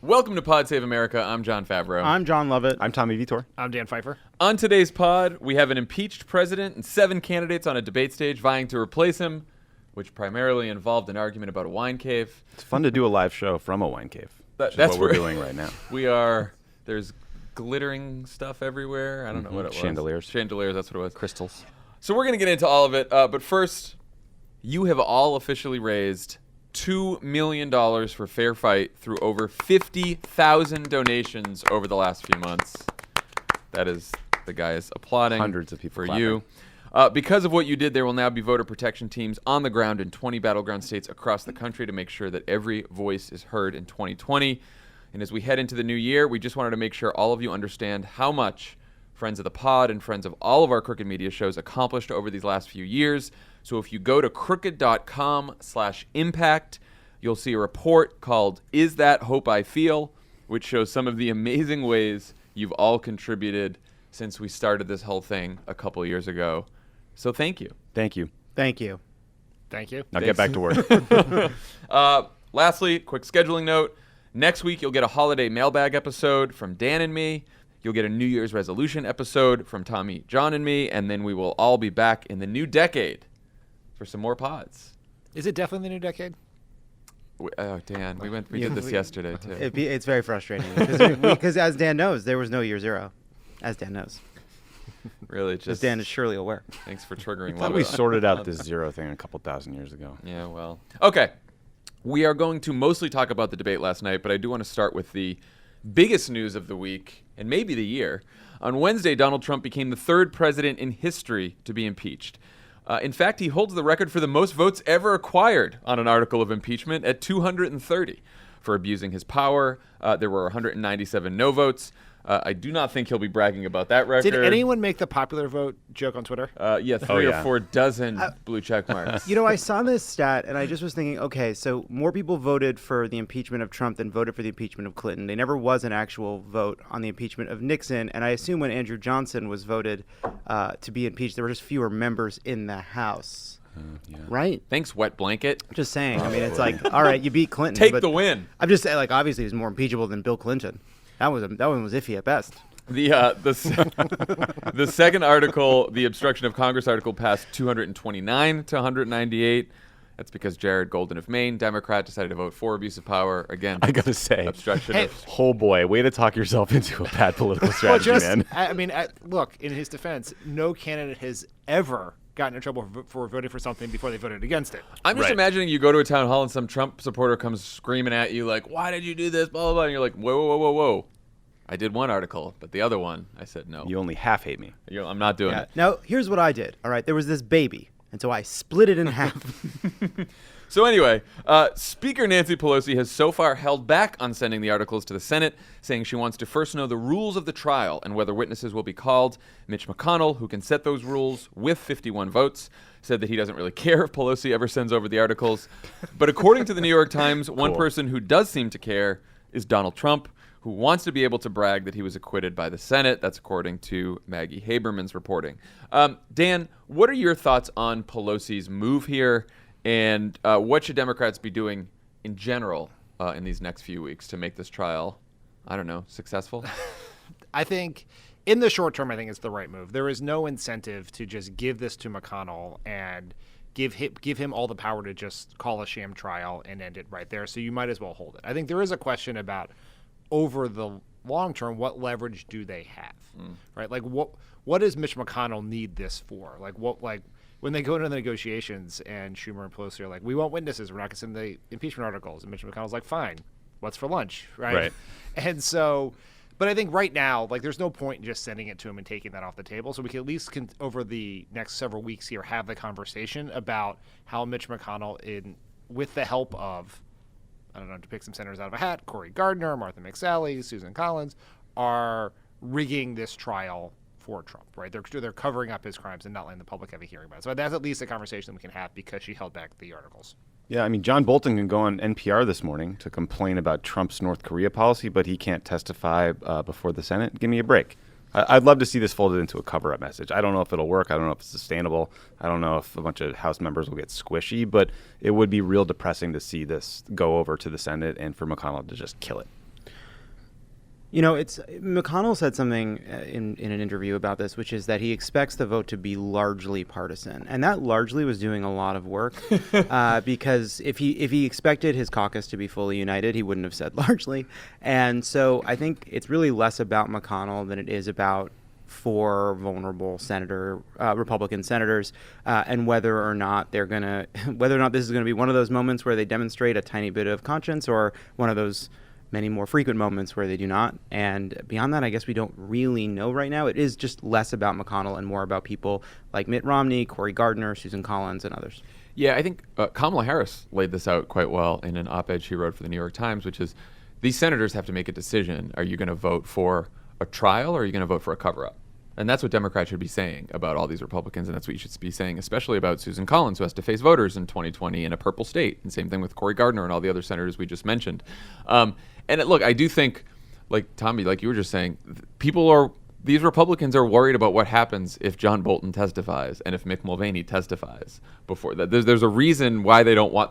Welcome to Pod Save America. I'm John Favreau. I'm John Lovett. I'm Tommy Vitor. I'm Dan Pfeiffer. On today's pod, we have an impeached president and 7 candidates on a debate stage vying to replace him, which primarily involved an argument about a wine cave. It's fun to do a live show from a wine cave. That's what we're doing right now. There's glittering stuff everywhere. I don't know what it was. Chandeliers, that's what it was. Crystals. So we're going to get into all of it. But first, you have all officially raised $2 million for Fair Fight through over 50,000 donations over the last few months. That is, the guys applauding. Hundreds of people for clapping. you. Because of what you did, there will now be voter protection teams on the ground in 20 battleground states across the country to make sure that every voice is heard in 2020. And as we head into the new year, we just wanted to make sure all of you understand how much friends of the pod and friends of all of our Crooked Media shows accomplished over these last few years. So if you go to crooked.com/impact, you'll see a report called Is That Hope I Feel, which shows some of the amazing ways you've all contributed since we started this whole thing a couple of years ago. So thank you. Thank you. Thank you. Thank you. Now get back to work. Lastly, quick scheduling note. Next week, you'll get a holiday mailbag episode from Dan and me. You'll get a New Year's resolution episode from Tommy, John, and me. And then we will all be back in the new decade for some more pods. Is it definitely the new decade? Dan, we did this yesterday, too. It's very frustrating because as Dan knows, there was no year zero. As Dan knows. Really, As just Dan is surely aware. thanks for triggering. I thought we sorted out this zero thing a couple thousand years ago. Yeah, well. Okay. We are going to mostly talk about the debate last night, but I do want to start with the biggest news of the week, and maybe the year. On Wednesday, Donald Trump became the 3rd president in history to be impeached. In fact, he holds the record for the most votes ever acquired on an article of impeachment at 230 for abusing his power. There were 197 no votes. I do not think he'll be bragging about that record. Did anyone make the popular vote joke on Twitter? Yeah, 3 or 4 dozen blue check marks. You know, I saw this stat and I just was thinking, okay, so more people voted for the impeachment of Trump than voted for the impeachment of Clinton. There never was an actual vote on the impeachment of Nixon. And I assume when Andrew Johnson was voted to be impeached, there were just fewer members in the House. Yeah. Right? Thanks, wet blanket. Just saying. I mean, it's like, all right, you beat Clinton. Take but the win. I'm just saying, like, obviously he's more impeachable than Bill Clinton. That one was iffy at best. The second article, the obstruction of Congress article, passed 229 to 198. That's because Jared Golden of Maine, Democrat, decided to vote for abuse of power against I gotta say, obstruction. oh boy, way to talk yourself into a bad political strategy, man. I mean, look, in his defense, no candidate has ever gotten in trouble for voting for something before they voted against it. I'm just imagining you go to a town hall and some Trump supporter comes screaming at you like, "Why did you do this?" Blah blah blah. And you're like, "Whoa, whoa, whoa, whoa! I did one article, but the other one, I said no. You only half hate me. I'm not doing it." Now, here's what I did. All right, there was this baby, and so I split it in half. So anyway, Speaker Nancy Pelosi has so far held back on sending the articles to the Senate, saying she wants to first know the rules of the trial and whether witnesses will be called. Mitch McConnell, who can set those rules with 51 votes, said that he doesn't really care if Pelosi ever sends over the articles. But according to the New York Times, one person who does seem to care is Donald Trump, who wants to be able to brag that he was acquitted by the Senate. That's according to Maggie Haberman's reporting. Dan, what are your thoughts on Pelosi's move here? And what should Democrats be doing in general in these next few weeks to make this trial, I don't know, successful? I think in the short term, I think it's the right move. There is no incentive to just give this to McConnell and give him all the power to just call a sham trial and end it right there. So you might as well hold it. I think there is a question about over the long term, what leverage do they have, right? Like what does Mitch McConnell need this for? When they go into the negotiations and Schumer and Pelosi are like, we want witnesses, we're not going to send the impeachment articles. And Mitch McConnell's like, fine, what's for lunch, right? And so, but I think right now, like, there's no point in just sending it to him and taking that off the table. So we can at least, over the next several weeks here, have the conversation about how Mitch McConnell, with the help of, I don't know, to pick some senators out of a hat, Cory Gardner, Martha McSally, Susan Collins, are rigging this trial for Trump, right? They're covering up his crimes and not letting the public have a hearing about it. So that's at least a conversation that we can have because she held back the articles. Yeah, I mean, John Bolton can go on NPR this morning to complain about Trump's North Korea policy, but he can't testify before the Senate. Give me a break. I'd love to see this folded into a cover-up message. I don't know if it'll work. I don't know if it's sustainable. I don't know if a bunch of House members will get squishy, but it would be real depressing to see this go over to the Senate and for McConnell to just kill it. It's McConnell said something in an interview about this, which is that he expects the vote to be largely partisan, and that largely was doing a lot of work because if he expected his caucus to be fully united, he wouldn't have said largely. And so I think it's really less about McConnell than it is about four vulnerable Republican senators, and whether or not this is gonna be one of those moments where they demonstrate a tiny bit of conscience, or one of those many more frequent moments where they do not. And beyond that, I guess we don't really know right now. It is just less about McConnell and more about people like Mitt Romney, Cory Gardner, Susan Collins, and others. Yeah, I think Kamala Harris laid this out quite well in an op-ed she wrote for the New York Times, which is these senators have to make a decision. Are you going to vote for a trial, or are you going to vote for a cover-up? And that's what Democrats should be saying about all these Republicans, and that's what you should be saying, especially about Susan Collins, who has to face voters in 2020 in a purple state. And same thing with Cory Gardner and all the other senators we just mentioned. Look, I do think, like Tommy, like you were just saying, these Republicans are worried about what happens if John Bolton testifies and if Mick Mulvaney testifies before that. There's a reason why they don't want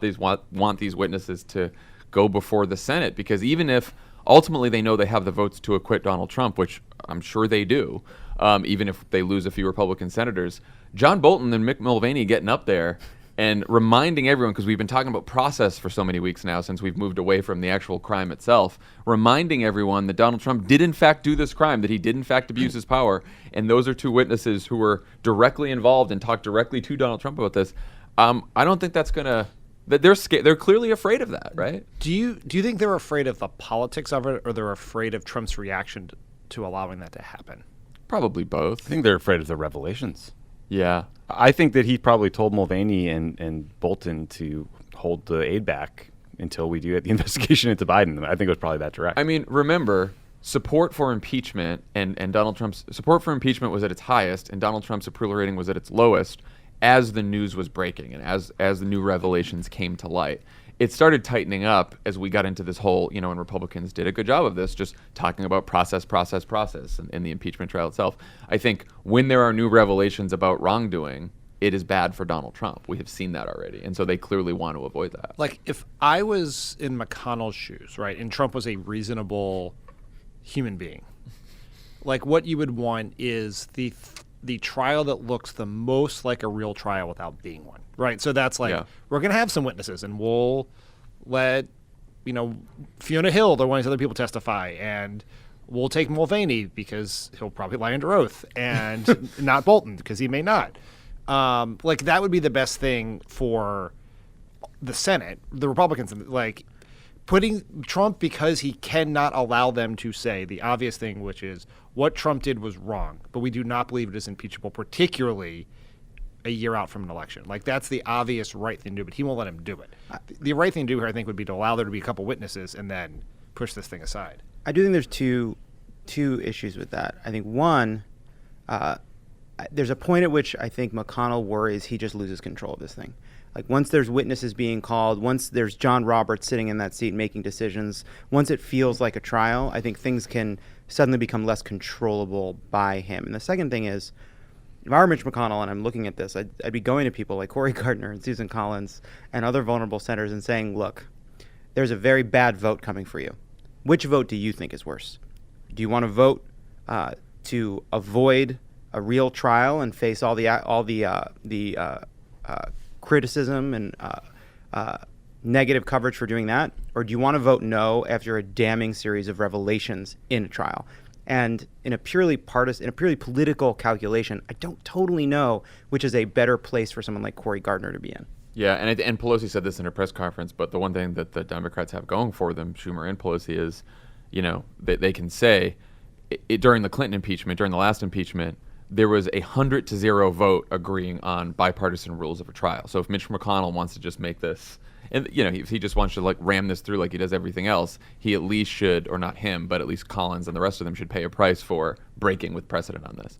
these witnesses to go before the Senate, because even if ultimately they know they have the votes to acquit Donald Trump, which I'm sure they do, even if they lose a few Republican senators, John Bolton and Mick Mulvaney getting up there and reminding everyone, because we've been talking about process for so many weeks now since we've moved away from the actual crime itself, reminding everyone that Donald Trump did in fact do this crime, that he did in fact abuse his power, and those are two witnesses who were directly involved and talked directly to Donald Trump about this. I don't think that's gonna. They're clearly afraid of that, right? Do you think they're afraid of the politics of it, or they're afraid of Trump's reaction to allowing that to happen? Probably both. I think they're afraid of the revelations. Yeah. I think that he probably told Mulvaney and Bolton to hold the aid back until we do the investigation into Biden. I think it was probably that direct. I mean, remember, support for impeachment and Donald Trump's support for impeachment was at its highest, and Donald Trump's approval rating was at its lowest as the news was breaking and as the new revelations came to light. It started tightening up as we got into this whole, and Republicans did a good job of this, just talking about process in the impeachment trial itself. I think when there are new revelations about wrongdoing, it is bad for Donald Trump. We have seen that already. And so they clearly want to avoid that. Like, if I was in McConnell's shoes, right, and Trump was a reasonable human being, like, what you would want is the trial that looks the most like a real trial without being one, right? So that's like, we're going to have some witnesses, and we'll let, Fiona Hill or one of these other people testify, and we'll take Mulvaney because he'll probably lie under oath, and not Bolton because he may not. Like, that would be the best thing for the Senate, the Republicans, like, putting Trump, because he cannot allow them to say the obvious thing, which is what Trump did was wrong, but we do not believe it is impeachable, particularly a year out from an election. Like, that's the obvious right thing to do, but he won't let him do it. The right thing to do here, I think, would be to allow there to be a couple witnesses and then push this thing aside. I do think there's two issues with that. I think one, there's a point at which I think McConnell worries he just loses control of this thing. Like, once there's witnesses being called, once there's John Roberts sitting in that seat making decisions, once it feels like a trial, I think things can suddenly become less controllable by him. And the second thing is, if I were Mitch McConnell and I'm looking at this, I'd be going to people like Cory Gardner and Susan Collins and other vulnerable senators and saying, look, there's a very bad vote coming for you. Which vote do you think is worse? Do you want to vote to avoid a real trial and face all the criticism and negative coverage for doing that? Or do you want to vote no after a damning series of revelations in a trial? And in a purely political calculation, I don't totally know which is a better place for someone like Cory Gardner to be in. Yeah, and Pelosi said this in her press conference, but the one thing that the Democrats have going for them, Schumer and Pelosi, is, they can say during the Clinton impeachment, during the last impeachment, there was 100-0 vote agreeing on bipartisan rules of a trial. So if Mitch McConnell wants to just make this, and if he just wants to like ram this through like he does everything else, he at least should, or not him, but at least Collins and the rest of them should pay a price for breaking with precedent on this.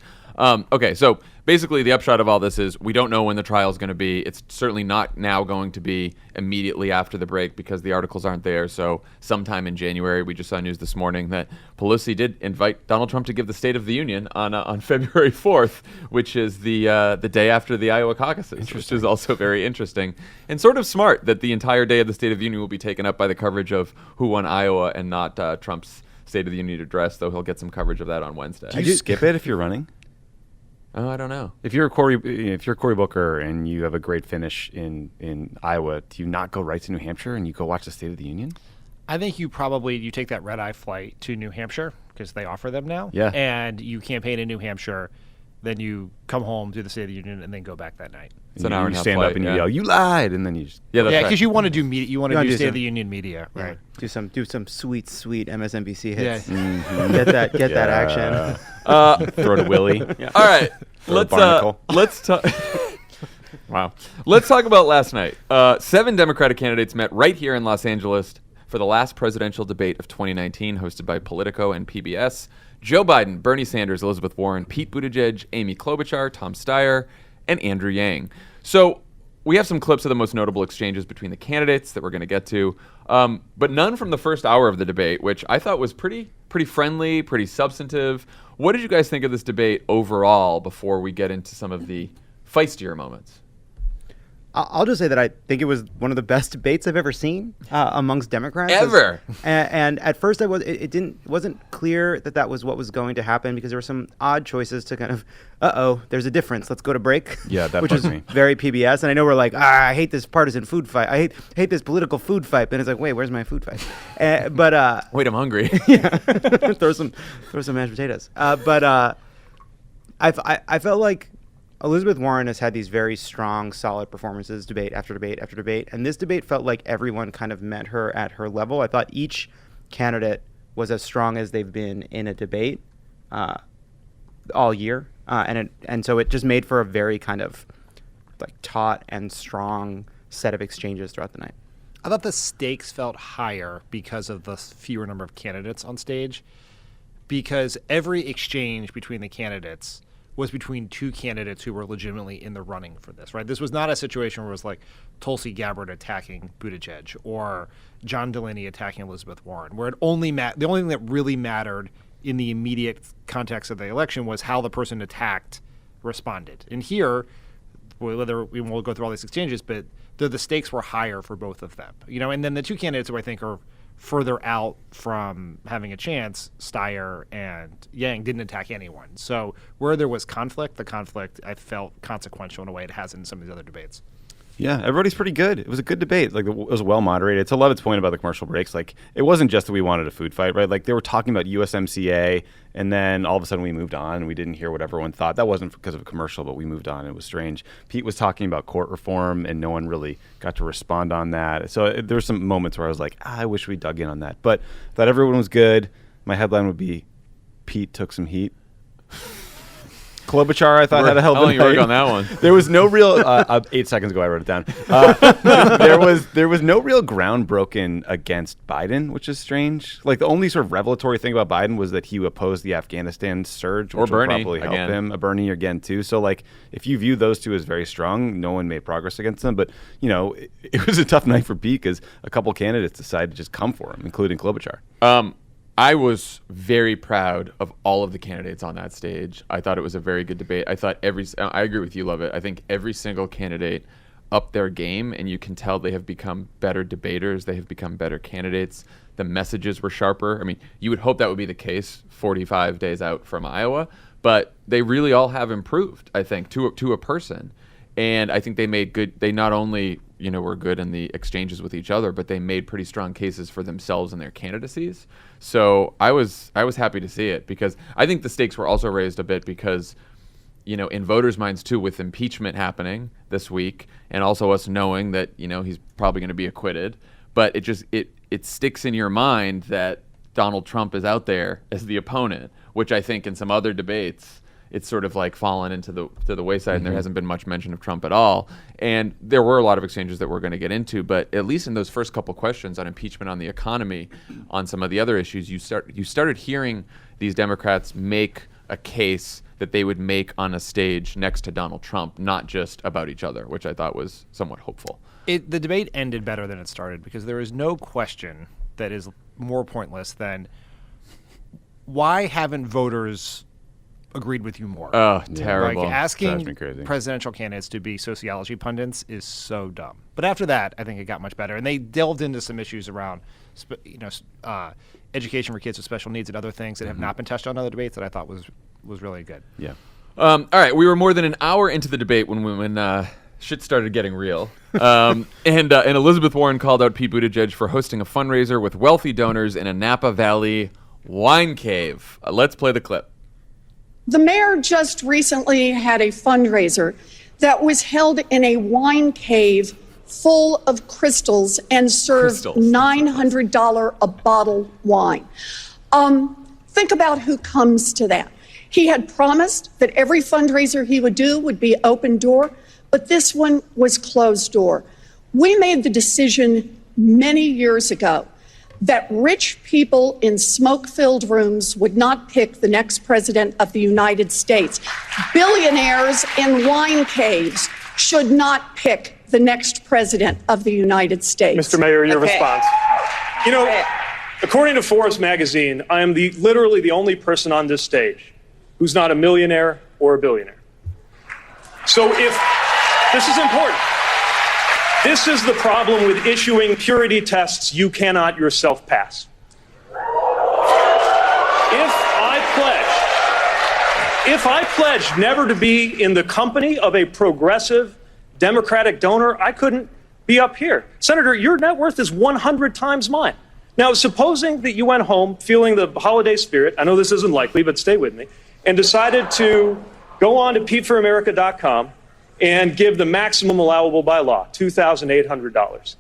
Okay, so basically the upshot of all this is we don't know when the trial is going to be. It's certainly not now going to be immediately after the break because the articles aren't there. So sometime in January, we just saw news this morning that Pelosi did invite Donald Trump to give the State of the Union on February 4th, which is the day after the Iowa caucuses, which is also very interesting and sort of smart that the entire day of the State of the Union will be taken up by the coverage of who won Iowa and not Trump's State of the Union address, though he'll get some coverage of that on Wednesday. Do you skip it if you're running? Oh, I don't know. If you're Cory Booker and you have a great finish in Iowa, do you not go right to New Hampshire and you go watch the State of the Union? I think you take that red-eye flight to New Hampshire because they offer them now. Yeah. And you campaign in New Hampshire, then you come home to the State of the Union and then go back that night. It's an hour and a half stand flight, up and yeah. you yell, "You lied," and then you just Yeah, that's Yeah, right. because you want to do media. You want to do do State of some- the Union media, Yeah. right? Do some sweet MSNBC hits. Yeah. Get that action. throw to Willie. All right, Throw a barnacle. let's talk. Wow. Let's talk about last night. 7 Democratic candidates met right here in Los Angeles for the last presidential debate of 2019, hosted by Politico and PBS. Joe Biden, Bernie Sanders, Elizabeth Warren, Pete Buttigieg, Amy Klobuchar, Tom Steyer, and Andrew Yang. So we have some clips of the most notable exchanges between the candidates that we're going to get to, but none from the first hour of the debate, which I thought was pretty friendly, pretty substantive. What did you guys think of this debate overall before we get into some of the feistier moments? I'll just say that I think it was one of the best debates I've ever seen amongst Democrats. Ever. And at first, it wasn't clear that was what was going to happen because there were some odd choices to kind of, there's a difference. Let's go to break. Yeah, that which bugs is me. very PBS. And I know we're like, I hate this partisan food fight. I hate this political food fight. But it's like, wait, where's my food fight? Wait, I'm hungry. Yeah, throw some mashed potatoes. I felt like Elizabeth Warren has had these very strong, solid performances, debate after debate after debate, and this debate felt like everyone kind of met her at her level. I thought each candidate was as strong as they've been in a debate all year, and so it just made for a very kind of like taut and strong set of exchanges throughout the night. I thought the stakes felt higher because of the fewer number of candidates on stage, because every exchange between the candidates was between 2 candidates who were legitimately in the running for this, right? This was not a situation where it was like Tulsi Gabbard attacking Buttigieg or John Delaney attacking Elizabeth Warren, where the only thing that really mattered in the immediate context of the election was how the person attacked responded. And here, we'll go through all these exchanges, but the stakes were higher for both of them, and then the 2 candidates who I think are further out from having a chance, Steyer and Yang, didn't attack anyone. So where there was conflict, the conflict I felt consequential in a way it has in some of these other debates. Yeah, everybody's pretty good. It was a good debate. Like, it was well moderated. To Lovett's point about the commercial breaks, like, it wasn't just that we wanted a food fight, right? Like, they were talking about USMCA, and then all of a sudden we moved on, and we didn't hear what everyone thought. That wasn't because of a commercial, but we moved on. It was strange. Pete was talking about court reform, and no one really got to respond on that. So there were some moments where I was like, I wish we dug in on that. But I thought everyone was good. My headline would be, Pete took some heat. Klobuchar, I thought, had a hell of a How long you work night. on that one? There was no real 8 seconds ago I wrote it down. There was no real ground broken against Biden, which is strange. Like, the only sort of revelatory thing about Biden was that he opposed the Afghanistan surge, which Or would Bernie, probably help again. him. Bernie again too. So, like, if you view those 2 as very strong, no one made progress against them. But it was a tough night for Pete because a couple candidates decided to just come for him, including Klobuchar. I was very proud of all of the candidates on that stage. I thought it was a very good debate. I thought I agree with you, Lovett. I think every single candidate upped their game, and you can tell they have become better debaters. They have become better candidates. The messages were sharper. I mean, you would hope that would be the case 45 days out from Iowa, but they really all have improved, I think, to a person. And I think they not only, were good in the exchanges with each other, but they made pretty strong cases for themselves and their candidacies. So I was happy to see it, because I think the stakes were also raised a bit because, in voters' minds too, with impeachment happening this week, and also us knowing that, he's probably going to be acquitted, but it sticks in your mind that Donald Trump is out there as the opponent, which I think in some other debates, it's sort of like fallen into the wayside, and there hasn't been much mention of Trump at all. And there were a lot of exchanges that we're going to get into, but at least in those first couple questions on impeachment, on the economy, on some of the other issues, you started hearing these Democrats make a case that they would make on a stage next to Donald Trump, not just about each other, which I thought was somewhat hopeful. The debate ended better than it started, because there is no question that is more pointless than why haven't voters agreed with you more. Oh, terrible. Like Drives me asking crazy. presidential candidates to be sociology pundits is so dumb. But after that, I think it got much better, and they delved into some issues around, education for kids with special needs and other things that have not been touched on in other debates that I thought was really good. Yeah. All right, we were more than an hour into the debate when shit started getting real. And Elizabeth Warren called out Pete Buttigieg for hosting a fundraiser with wealthy donors in a Napa Valley wine cave. Let's play the clip. The mayor just recently had a fundraiser that was held in a wine cave full of crystals and served $900 a bottle wine. Think about who comes to that. He had promised that every fundraiser he would do would be open door, but this one was closed door. We made the decision many years ago that rich people in smoke-filled rooms would not pick the next president of the United States. Billionaires in wine caves should not pick the next president of the United States. Mr. Mayor, your response. You know, according to Forbes magazine, I am literally the only person on this stage who's not a millionaire or a billionaire. So if this is important, this is the problem with issuing purity tests you cannot yourself pass. If I pledge never to be in the company of a progressive Democratic donor, I couldn't be up here. Senator, your net worth is 100 times mine. Now, supposing that you went home feeling the holiday spirit, I know this isn't likely, but stay with me, and decided to go on to PeteForAmerica.com and give the maximum allowable by law, $2,800.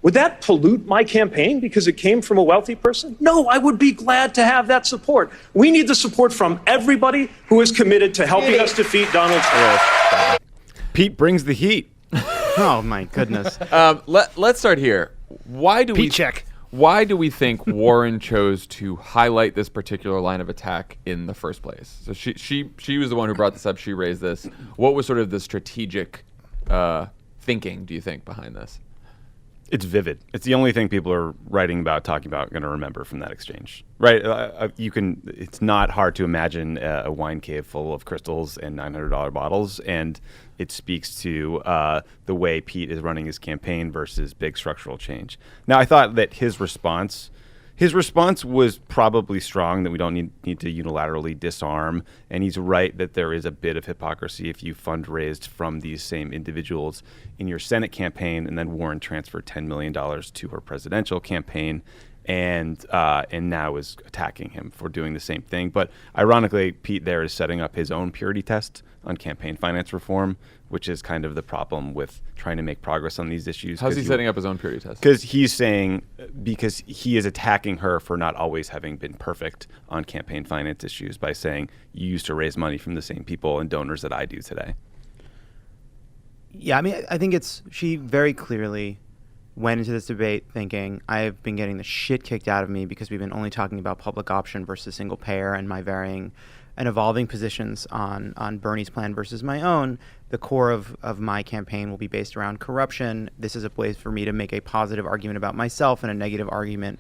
Would that pollute my campaign because it came from a wealthy person? No, I would be glad to have that support. We need the support from everybody who is committed to helping us defeat Donald Trump. Pete brings the heat. Oh my goodness. Let's start here. Why do we think Warren chose to highlight this particular line of attack in the first place? So she was the one who brought this up. She raised this. What was sort of the strategic thinking, do you think, behind this? It's vivid. It's the only thing people are writing about, talking about, going to remember from that exchange, right? It's not hard to imagine a wine cave full of crystals and $900 bottles, and it speaks to the way Pete is running his campaign versus big structural change. Now, I thought that his response was probably strong, that we don't need to unilaterally disarm. And he's right that there is a bit of hypocrisy if you fundraised from these same individuals in your Senate campaign, and then Warren transferred $10 million to her presidential campaign, and now is attacking him for doing the same thing. But ironically, Pete there is setting up his own purity test on campaign finance reform, which is kind of the problem with trying to make progress on these issues. How's he setting up his own purity test? Because he's saying, because he is attacking her for not always having been perfect on campaign finance issues by saying, you used to raise money from the same people and donors that I do today. Yeah, I mean, I think she very clearly went into this debate thinking, I've been getting the shit kicked out of me because we've been only talking about public option versus single payer and my varying and evolving positions on Bernie's plan versus my own. The core of my campaign will be based around corruption. This is a place for me to make a positive argument about myself and a negative argument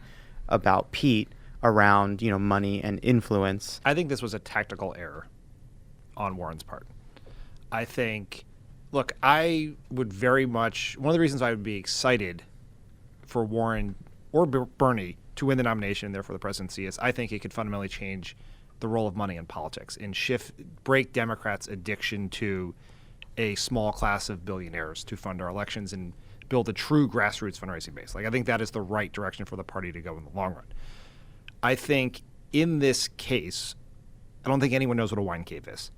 about Pete around, money and influence. I think this was a tactical error on Warren's part. I think, look, I would very much, one of the reasons I would be excited for Warren or Bernie to win the nomination and therefore the presidency is I think it could fundamentally change the role of money in politics and break Democrats' addiction to a small class of billionaires to fund our elections and build a true grassroots fundraising base. Like, I think that is the right direction for the party to go in the long run. I think in this case, I don't think anyone knows what a wine cave is.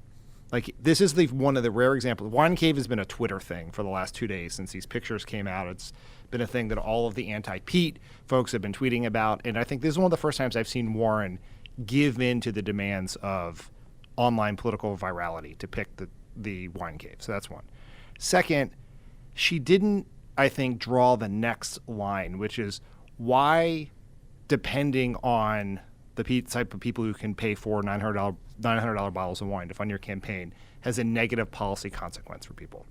Like, this is one of the rare examples. Wine cave has been a Twitter thing for the last 2 days since these pictures came out. It's been a thing that all of the anti-Pete folks have been tweeting about. And I think this is one of the first times I've seen Warren give in to the demands of online political virality to pick the wine cave. So that's one. Second, she didn't, I think, draw the next line, which is why, depending on the type of people who can pay for $900 bottles of wine to fund your campaign, has a negative policy consequence for people.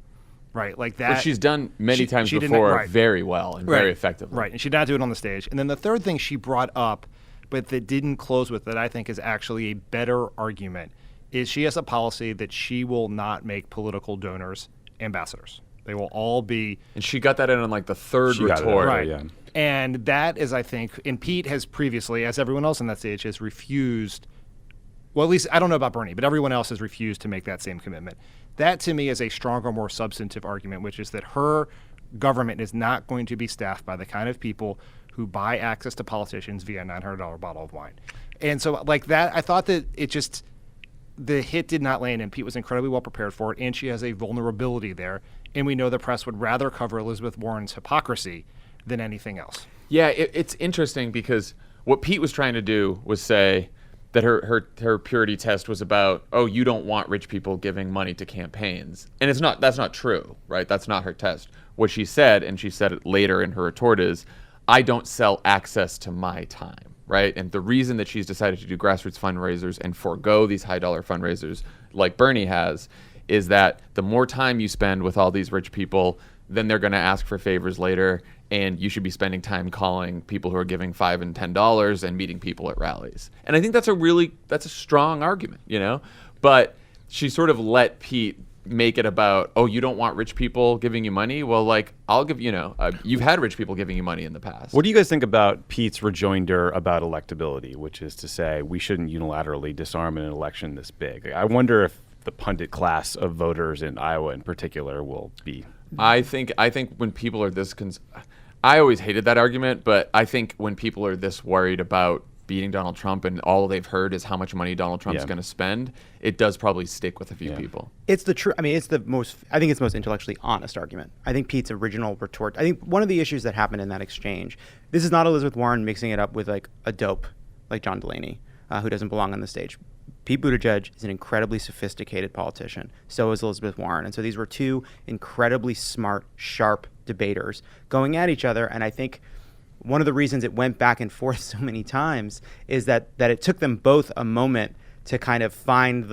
Right, like that. Which she's done many times before very well and very effectively. Right, and she did not do it on the stage. And then the third thing she brought up, but that didn't close with, that I think is actually a better argument, is she has a policy that she will not make political donors ambassadors. They will all be. And she got that in on like the third She got it retort. right. Right. Yeah. And that is, I think, and Pete has previously, as everyone else on that stage, has refused. Well, at least I don't know about Bernie, but everyone else has refused to make that same commitment. That, to me, is a stronger, more substantive argument, which is that her government is not going to be staffed by the kind of people who buy access to politicians via a $900 bottle of wine. And so, like that, I thought that the hit did not land, and Pete was incredibly well prepared for it, and she has a vulnerability there. And we know the press would rather cover Elizabeth Warren's hypocrisy than anything else. Yeah, it's interesting because what Pete was trying to do was say that her purity test was about, oh, you don't want rich people giving money to campaigns. And that's not true, right? That's not her test. What she said, and she said it later in her retort, is, I don't sell access to my time, right? And the reason that she's decided to do grassroots fundraisers and forego these high dollar fundraisers like Bernie has is that the more time you spend with all these rich people, then they're going to ask for favors later, and you should be spending time calling people who are giving $5 and $10 and meeting people at rallies. And I think that's a strong argument, you know? But she sort of let Pete make it about, oh, you don't want rich people giving you money? Well, like, I'll give, you've had rich people giving you money in the past. What do you guys think about Pete's rejoinder about electability, which is to say we shouldn't unilaterally disarm an election this big? I wonder if the pundit class of voters in Iowa in particular will be. I think when people are this I always hated that argument, but I think when people are this worried about beating Donald Trump and all they've heard is how much money Donald Trump's going to spend, it does probably stick with a few people. It's the true. I mean, it's the most. I think it's the most intellectually honest argument. I think Pete's original retort. I think one of the issues that happened in that exchange. This is not Elizabeth Warren mixing it up with like a dope, like John Delaney, who doesn't belong on the stage. Pete Buttigieg is an incredibly sophisticated politician. So is Elizabeth Warren. And so these were two incredibly smart, sharp debaters going at each other. And I think one of the reasons it went back and forth so many times is that it took them both a moment to kind of find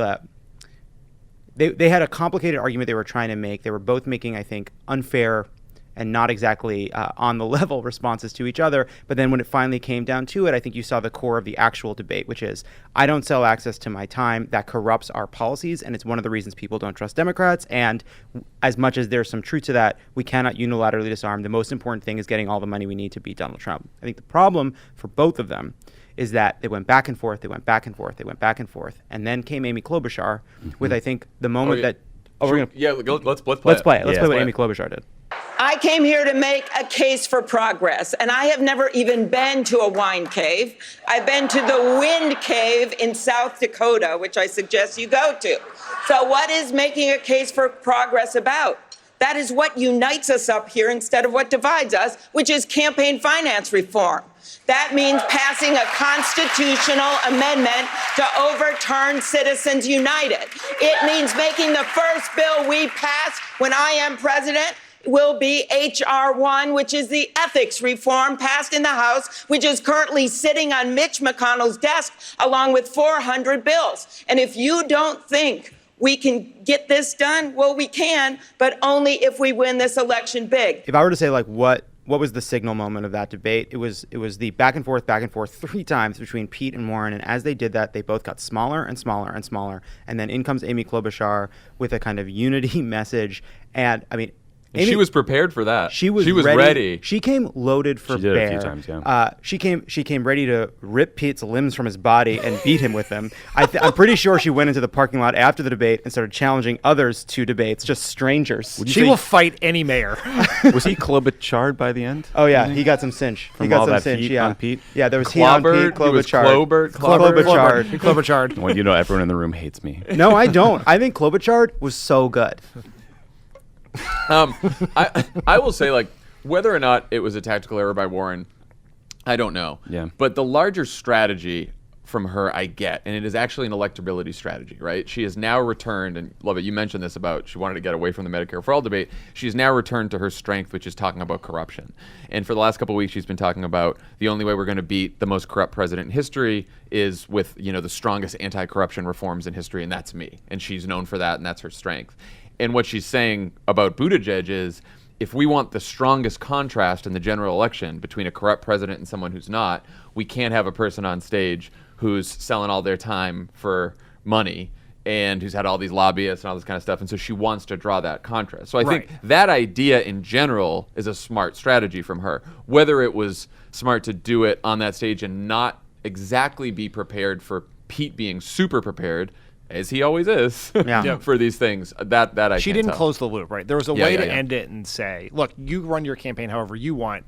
they had a complicated argument they were trying to make. They were both making, I think, unfair and not exactly on the level responses to each other. But then when it finally came down to it, I think you saw the core of the actual debate, which is, I don't sell access to my time. That corrupts our policies, and it's one of the reasons people don't trust Democrats. And as much as there's some truth to that, we cannot unilaterally disarm. The most important thing is getting all the money we need to beat Donald Trump. I think the problem for both of them is that they went back and forth, they went back and forth, they went back and forth. And then came Amy Klobuchar with, I think, the moment that... Oh, we're gonna, let's play let's play it. Let's play what Amy Klobuchar did. I came here to make a case for progress, and I have never even been to a wine cave. I've been to the Wind Cave in South Dakota, which I suggest you go to. So what is making a case for progress about? That is what unites us up here instead of what divides us, which is campaign finance reform. That means passing a constitutional amendment to overturn Citizens United. It means making the first bill we pass when I am president will be H.R. 1, which is the ethics reform passed in the House, which is currently sitting on Mitch McConnell's desk, along with 400 bills. And if you don't think we can get this done, well, we can, but only if we win this election big. If I were to say, like, what was the signal moment of that debate, it was the back and forth 3 times between Pete and Warren. And as they did that, they both got smaller and smaller and smaller. And then in comes Amy Klobuchar with a kind of unity message. And I mean, Amy, she was prepared for that. She was ready. She came loaded for bear. bear. A few times, yeah. She came ready to rip Pete's limbs from his body and beat him with them. I'm pretty sure she went into the parking lot after the debate and started challenging others to debates, just strangers. She will fight any mayor. Was he Klobuchar'd by the end? Oh yeah, he got some cinch. From he got all some that cinch. heat Yeah, on Pete? Yeah, there was heat on Pete. Klobuchar. Klobuchar. Well, you know, everyone in the room hates me. No, I don't. I think Klobuchar was so good. I will say, like, whether or not it was a tactical error by Warren, I don't know. Yeah. But the larger strategy from her, I get, and it is actually an electability strategy, right? She has now returned, and Lovett, you mentioned this about she wanted to get away from the Medicare for All debate. She's now returned to her strength, which is talking about corruption. And for the last couple of weeks, she's been talking about the only way we're going to beat the most corrupt president in history is with, the strongest anti-corruption reforms in history, and that's me. And she's known for that, and that's her strength. And what she's saying about Buttigieg is, if we want the strongest contrast in the general election between a corrupt president and someone who's not, we can't have a person on stage who's selling all their time for money and who's had all these lobbyists and all this kind of stuff. And so she wants to draw that contrast. So I think that idea in general is a smart strategy from her. Whether it was smart to do it on that stage and not exactly be prepared for Pete being super prepared, as he always is, for these things, that I She can't didn't tell. close the loop, right? There was a way to end it and say, look, you run your campaign however you want.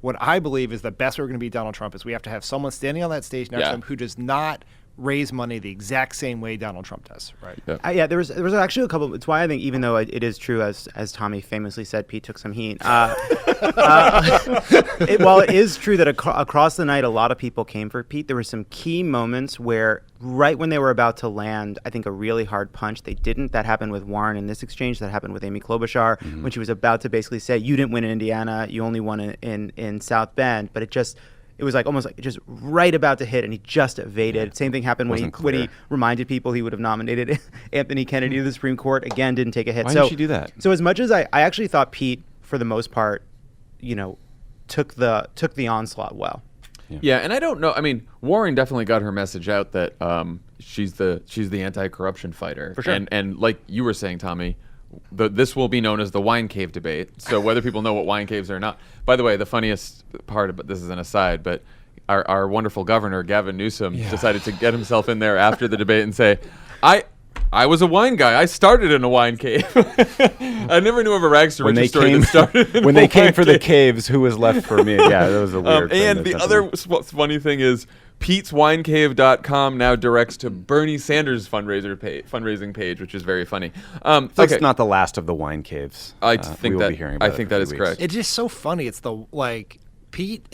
What I believe is the best way we're going to beat Donald Trump is we have to have someone standing on that stage next to him who does not raise money the exact same way Donald Trump does, right? There was actually a couple. It's why I think even though it is true, as Tommy famously said, Pete took some heat. While it is true that across the night a lot of people came for Pete, there were some key moments where right when they were about to land, I think, a really hard punch, they didn't. That happened with Warren in this exchange. That happened with Amy Klobuchar when she was about to basically say, you didn't win in Indiana, you only won in South Bend. But it was like almost like just right about to hit, and he just evaded. Same thing happened when he reminded people he would have nominated Anthony Kennedy to the Supreme Court. Again, didn't take a hit. Why didn't she do that? So as much as I actually thought Pete, for the most part, took the onslaught well. Yeah, and I don't know. I mean, Warren definitely got her message out that she's the anti-corruption fighter. For sure. And like you were saying, Tommy, this will be known as the wine cave debate. So whether people know what wine caves are or not. By the way, the funniest part about this is an aside, but our wonderful governor, Gavin Newsom, decided to get himself in there after the debate and say, I was a wine guy. I started in a wine cave. I never knew of a rags to riches story that started in when a they came wine for cave. the caves, who was left for me? Yeah, that was a weird thing. And the other funny thing is Pete'sWineCave.com now directs to Bernie Sanders' fundraising page, which is very funny. That's not the last of the wine caves. I think we will be hearing about that is weeks. correct. It's just so funny. It's Pete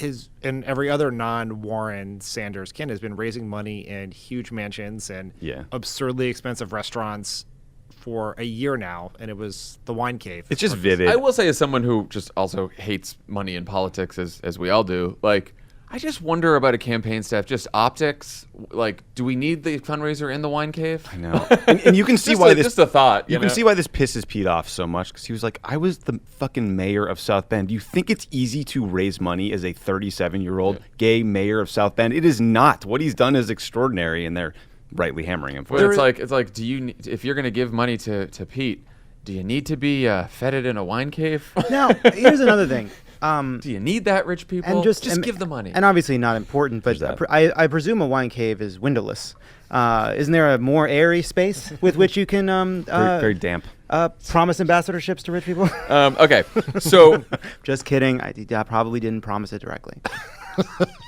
and every other non-Warren Sanders candidate has been raising money in huge mansions and absurdly expensive restaurants for a year now, and it was the wine cave. It's just vivid. I will say, as someone who just also hates money in politics, as we all do, like, I just wonder about a campaign staff, just optics. Like, do we need the fundraiser in the wine cave? I know. And you can see why this. Just a thought. You can see why this pisses Pete off so much, because he was like, I was the fucking mayor of South Bend. Do you think it's easy to raise money as a 37-year-old gay mayor of South Bend? It is not. What he's done is extraordinary, and they're rightly hammering him for it. It's like, if you're going to give money to Pete, do you need to be feted in a wine cave? Now, here's another thing. Do you need that, rich people? And just give the money. And obviously not important, but I presume a wine cave is windowless. Isn't there a more airy space with which you can very damp. Promise ambassadorships to rich people? Okay, so just kidding. I probably didn't promise it directly.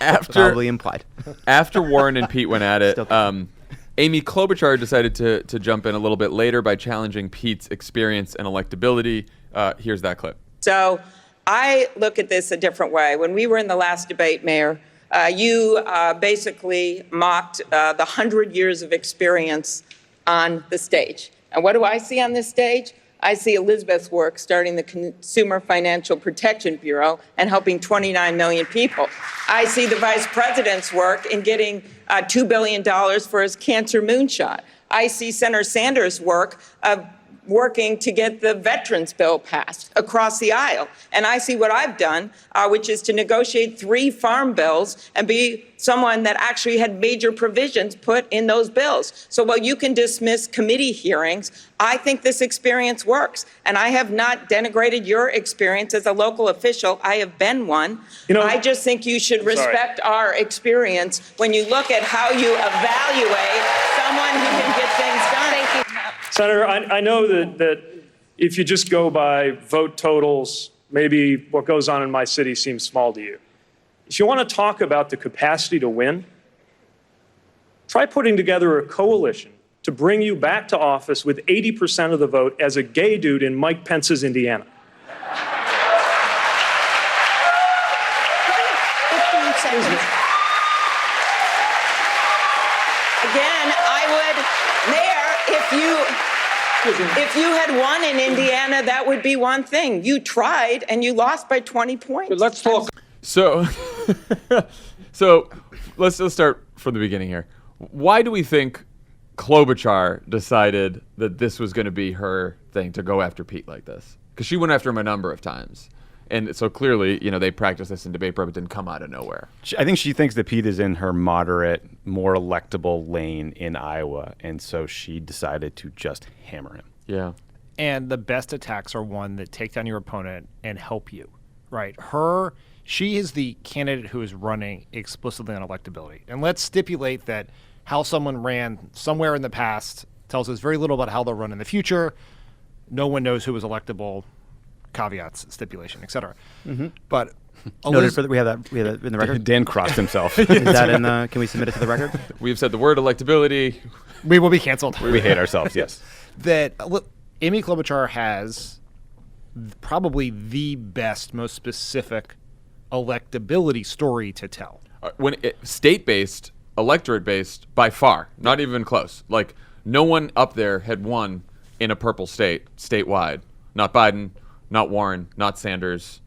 Probably implied. After Warren and Pete went at it, Amy Klobuchar decided to jump in a little bit later by challenging Pete's experience and electability. Here's that clip. So I look at this a different way. When we were in the last debate, Mayor, you basically mocked the 100 years of experience on the stage. And what do I see on this stage? I see Elizabeth's work starting the Consumer Financial Protection Bureau and helping 29 million people. I see the vice president's work in getting $2 billion for his cancer moonshot. I see Senator Sanders' work of working to get the veterans bill passed across the aisle. And I see what I've done, which is to negotiate 3 farm bills and be someone that actually had major provisions put in those bills. So while you can dismiss committee hearings, I think this experience works. And I have not denigrated your experience as a local official. I have been one. I just think you should respect our experience when you look at how you evaluate someone who can get things done. Thank you. Senator, I know that if you just go by vote totals, maybe what goes on in my city seems small to you. If you want to talk about the capacity to win, try putting together a coalition to bring you back to office with 80% of the vote as a gay dude in Mike Pence's Indiana. 15 seconds. Again, if you had won in Indiana, that would be one thing. You tried and you lost by 20 points. But let's talk. So let's start from the beginning here. Why do we think Klobuchar decided that this was going to be her thing to go after Pete like this? Because she went after him a number of times. And so clearly, they practiced this in debate prep. It didn't come out of nowhere. I think she thinks that Pete is in her moderate, more electable lane in Iowa, and so she decided to just hammer him. Yeah. And the best attacks are one that take down your opponent and help you, right? She is the candidate who is running explicitly on electability. And let's stipulate that how someone ran somewhere in the past tells us very little about how they'll run in the future. No one knows who was electable, caveats, stipulation, etc. But Noted for we have that in the record. Dan crossed himself. Is that in the? Can we submit it to the record? We've said the word electability. We will be canceled. We hate ourselves, yes. Look, Amy Klobuchar has probably the best, most specific electability story to tell. State-based, electorate-based, by far, not even close. Like, no one up there had won in a purple state, statewide. Not Biden, not Warren, not Sanders.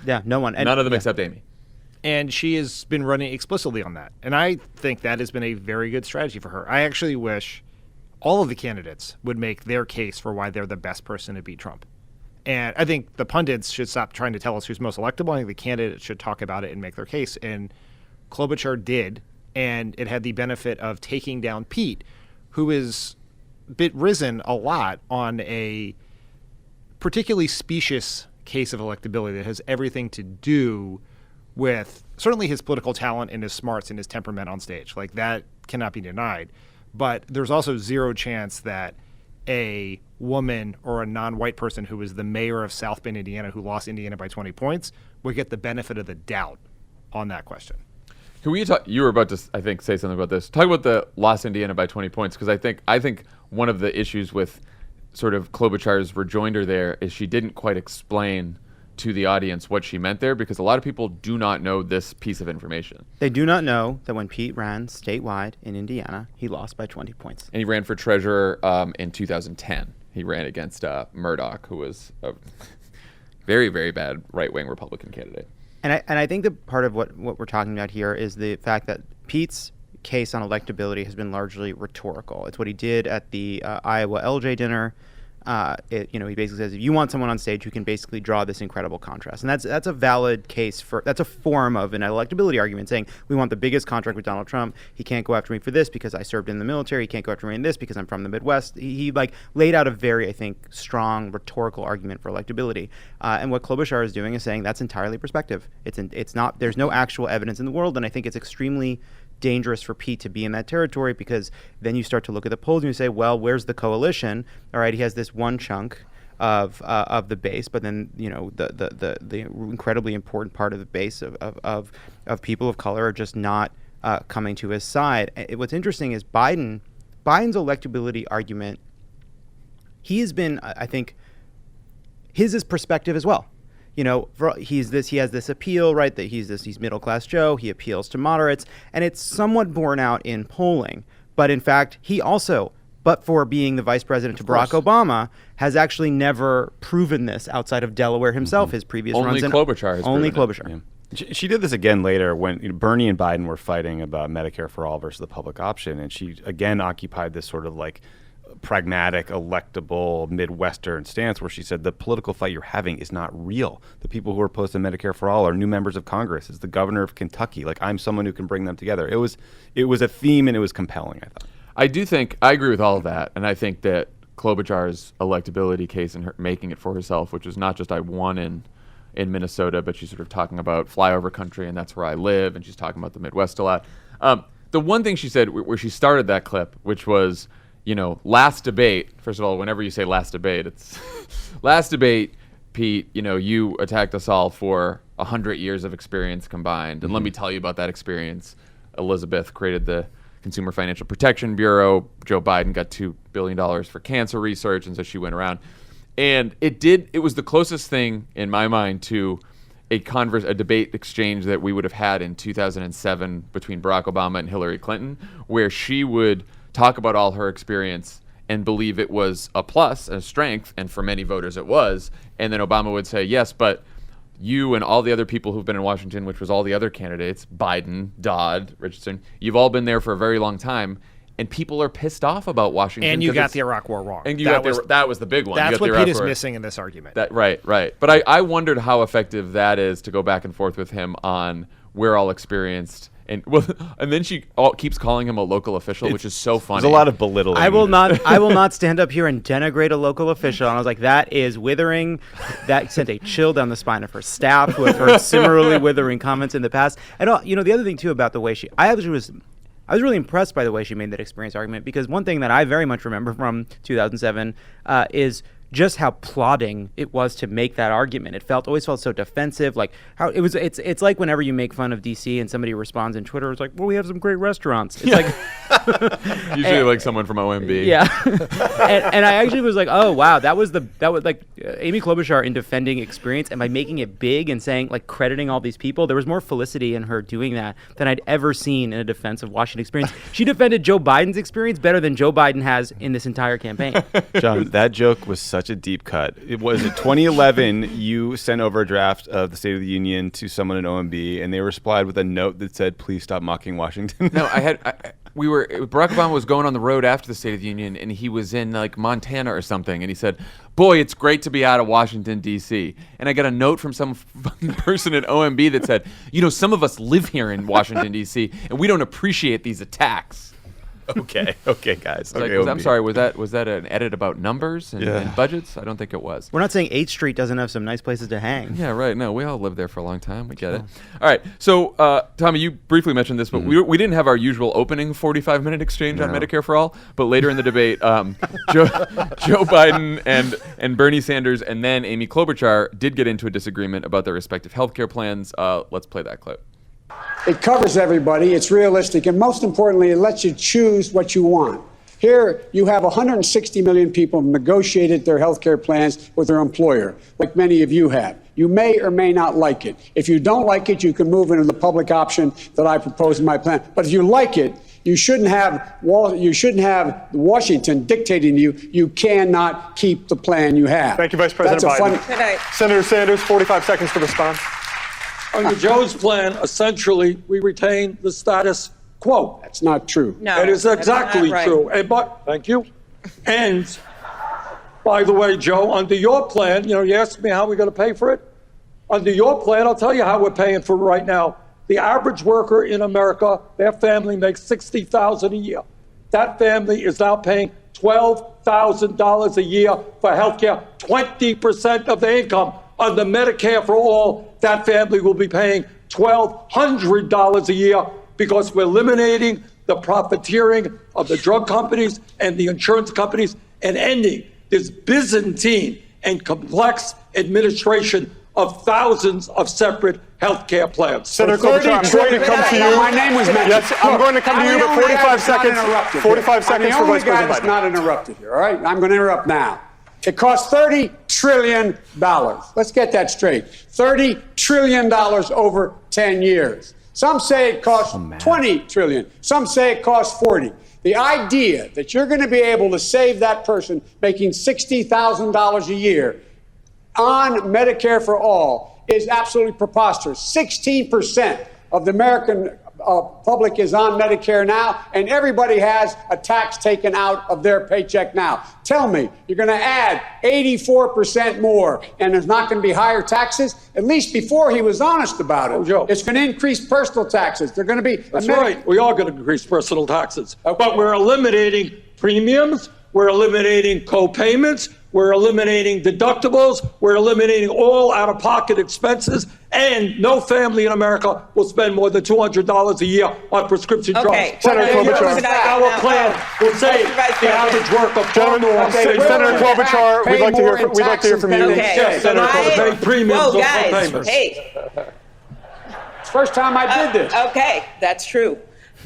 Yeah, no one. None of them except Amy. And she has been running explicitly on that. And I think that has been a very good strategy for her. I actually wish all of the candidates would make their case for why they're the best person to beat Trump. And I think the pundits should stop trying to tell us who's most electable. I think the candidates should talk about it and make their case. And Klobuchar did, and it had the benefit of taking down Pete, who is risen a lot on a particularly specious case of electability that has everything to do with certainly his political talent and his smarts and his temperament on stage. Like, that cannot be denied. But there's also zero chance that a woman or a non-white person who was the mayor of South Bend, Indiana, who lost Indiana by 20 points, would get the benefit of the doubt on that question. Can we talk? You were about to, I think, say something about this. Talk about the lost Indiana by 20 points, because I think one of the issues with sort of Klobuchar's rejoinder there is she didn't quite explain to the audience what she meant there, because a lot of people do not know this piece of information. They do not know that when Pete ran statewide in Indiana, he lost by 20 points. And he ran for treasurer in 2010. He ran against Murdoch, who was a very, very bad right-wing Republican candidate. And I think that part of what we're talking about here is the fact that Pete's case on electability has been largely rhetorical. It's what he did at the Iowa LJ dinner. He basically says, if you want someone on stage who can basically draw this incredible contrast. And that's a valid case that's a form of an electability argument, saying we want the biggest contract with Donald Trump. He can't go after me for this because I served in the military. He can't go after me in this because I'm from the Midwest. He laid out a very, I think, strong rhetorical argument for electability. And what Klobuchar is doing is saying that's entirely perspective. It's not, there's no actual evidence in the world. And I think it's extremely dangerous for Pete to be in that territory, because then you start to look at the polls and you say, well, where's the coalition? All right, he has this one chunk of the base, but then the incredibly important part of the base of people of color are just not coming to his side. What's interesting is Biden's electability argument. He has been, I think, his is perspective as well. He has this appeal, right? That he's middle class Joe. He appeals to moderates, and it's somewhat borne out in polling. But in fact, he also, but for being the vice president to Barack Obama, has actually never proven this outside of Delaware himself. His previous only runs, Klobuchar has only proven Klobuchar. Yeah. She did this again later when Bernie and Biden were fighting about Medicare for all versus the public option, and she again occupied this sort of like pragmatic, electable, Midwestern stance where she said the political fight you're having is not real. The people who are opposed to Medicare for all are new members of Congress. It's the governor of Kentucky. Like, I'm someone who can bring them together. It was a theme, and it was compelling, I thought. I agree with all of that, and I think that Klobuchar's electability case and her making it for herself, which is not just I won in Minnesota, but she's sort of talking about flyover country, and that's where I live, and she's talking about the Midwest a lot. The one thing she said where she started that clip, which was, last debate, first of all, whenever you say last debate, it's last debate, Pete, you attacked us all for 100 years of experience combined. And let me tell you about that experience. Elizabeth created the Consumer Financial Protection Bureau. Joe Biden got $2 billion for cancer research. And so she went around. And it was the closest thing in my mind to a debate exchange that we would have had in 2007 between Barack Obama and Hillary Clinton, where she would talk about all her experience and believe it was a plus, a strength, and for many voters it was. And then Obama would say, yes, but you and all the other people who've been in Washington, which was all the other candidates, Biden, Dodd, Richardson, you've all been there for a very long time, and people are pissed off about Washington. And you got the Iraq War wrong. And that was the big one. That's what Pete is missing in this argument. Right. But I wondered how effective that is to go back and forth with him on we're all experienced. And then she keeps calling him a local official, which is so funny. There's a lot of belittling. I will not stand up here and denigrate a local official. And I was like, that is withering. That sent a chill down the spine of her staff, who have heard similarly withering comments in the past. And the other thing too about the way I was really impressed by the way she made that experience argument, because one thing that I very much remember from 2007 is just how plodding it was to make that argument. It always felt so defensive. Like how it was. It's like whenever you make fun of DC and somebody responds on Twitter, it's like, well, we have some great restaurants. It's like usually like someone from OMB. Yeah. and I actually was like, oh wow, that was like Amy Klobuchar in defending experience, and by making it big and saying, like, crediting all these people, there was more felicity in her doing that than I'd ever seen in a defense of Washington experience. She defended Joe Biden's experience better than Joe Biden has in this entire campaign. John, that joke was such a deep cut. It was in 2011. You sent over a draft of the State of the Union to someone in OMB, and they replied with a note that said, "Please stop mocking Washington." No, Barack Obama was going on the road after the State of the Union, and he was in like Montana or something, and he said, "Boy, it's great to be out of Washington D.C." And I got a note from some fucking person at OMB that said, some of us live here in Washington D.C. and we don't appreciate these attacks. Okay, guys. I'm sorry. Was that an edit about numbers and budgets? I don't think it was. We're not saying 8th Street doesn't have some nice places to hang. Yeah, right. No, we all lived there for a long time. We get it. All right. So, Tommy, you briefly mentioned this, but we didn't have our usual opening 45-minute exchange on Medicare for All. But later in the debate, Joe Biden and Bernie Sanders and then Amy Klobuchar did get into a disagreement about their respective healthcare plans. Let's play that clip. It covers everybody, it's realistic, and most importantly, it lets you choose what you want. Here, you have 160 million people who negotiated their health care plans with their employer, like many of you have. You may or may not like it. If you don't like it, you can move into the public option that I propose in my plan. But if you like it, you shouldn't have Washington dictating to you. You cannot keep the plan you have. Thank you, Vice President Biden. Senator Sanders, 45 seconds to respond. Under Joe's plan, essentially, we retain the status quo. That's not true. No, it is exactly true. Thank you. And by the way, Joe, under your plan, you asked me how we're going to pay for it. Under your plan, I'll tell you how we're paying for it right now. The average worker in America, their family makes $60,000 a year. That family is now paying $12,000 a year for health care, 20% of their income. Under Medicare for All, that family will be paying $1,200 a year because we're eliminating the profiteering of the drug companies and the insurance companies and ending this Byzantine and complex administration of thousands of separate health care plans. Senator Klobuchar, I'm going to come to you. My name was mentioned. Yes, I'm going to come to you, but 45 seconds. 45 seconds for Vice President Biden. I'm the only guy that's not interrupted here, all right? I'm going to interrupt now. It costs $30 trillion. Let's get that straight. $30 trillion over 10 years. Some say it costs $20 trillion. Some say it costs $40. The idea that you're going to be able to save that person making $60,000 a year on Medicare for All is absolutely preposterous. 16% of the American public is on Medicare now, and everybody has a tax taken out of their paycheck now. Tell me, you're going to add 84% more, and there's not going to be higher taxes? At least before he was honest about it. Oh, Joe. It's going to increase personal taxes. They're going to be... That's right. We are going to increase personal taxes. Okay. But we're eliminating premiums. We're eliminating co-payments. We're eliminating deductibles. We're eliminating all out-of-pocket expenses. And no family in America will spend more than $200 a year on prescription drugs. Senator Klobuchar. Our plan will save the average work of Senator Klobuchar, we'd like to hear from you. Okay. Senator Klobuchar, premiums or guys, hey. It's the first time I did this. Okay, that's true.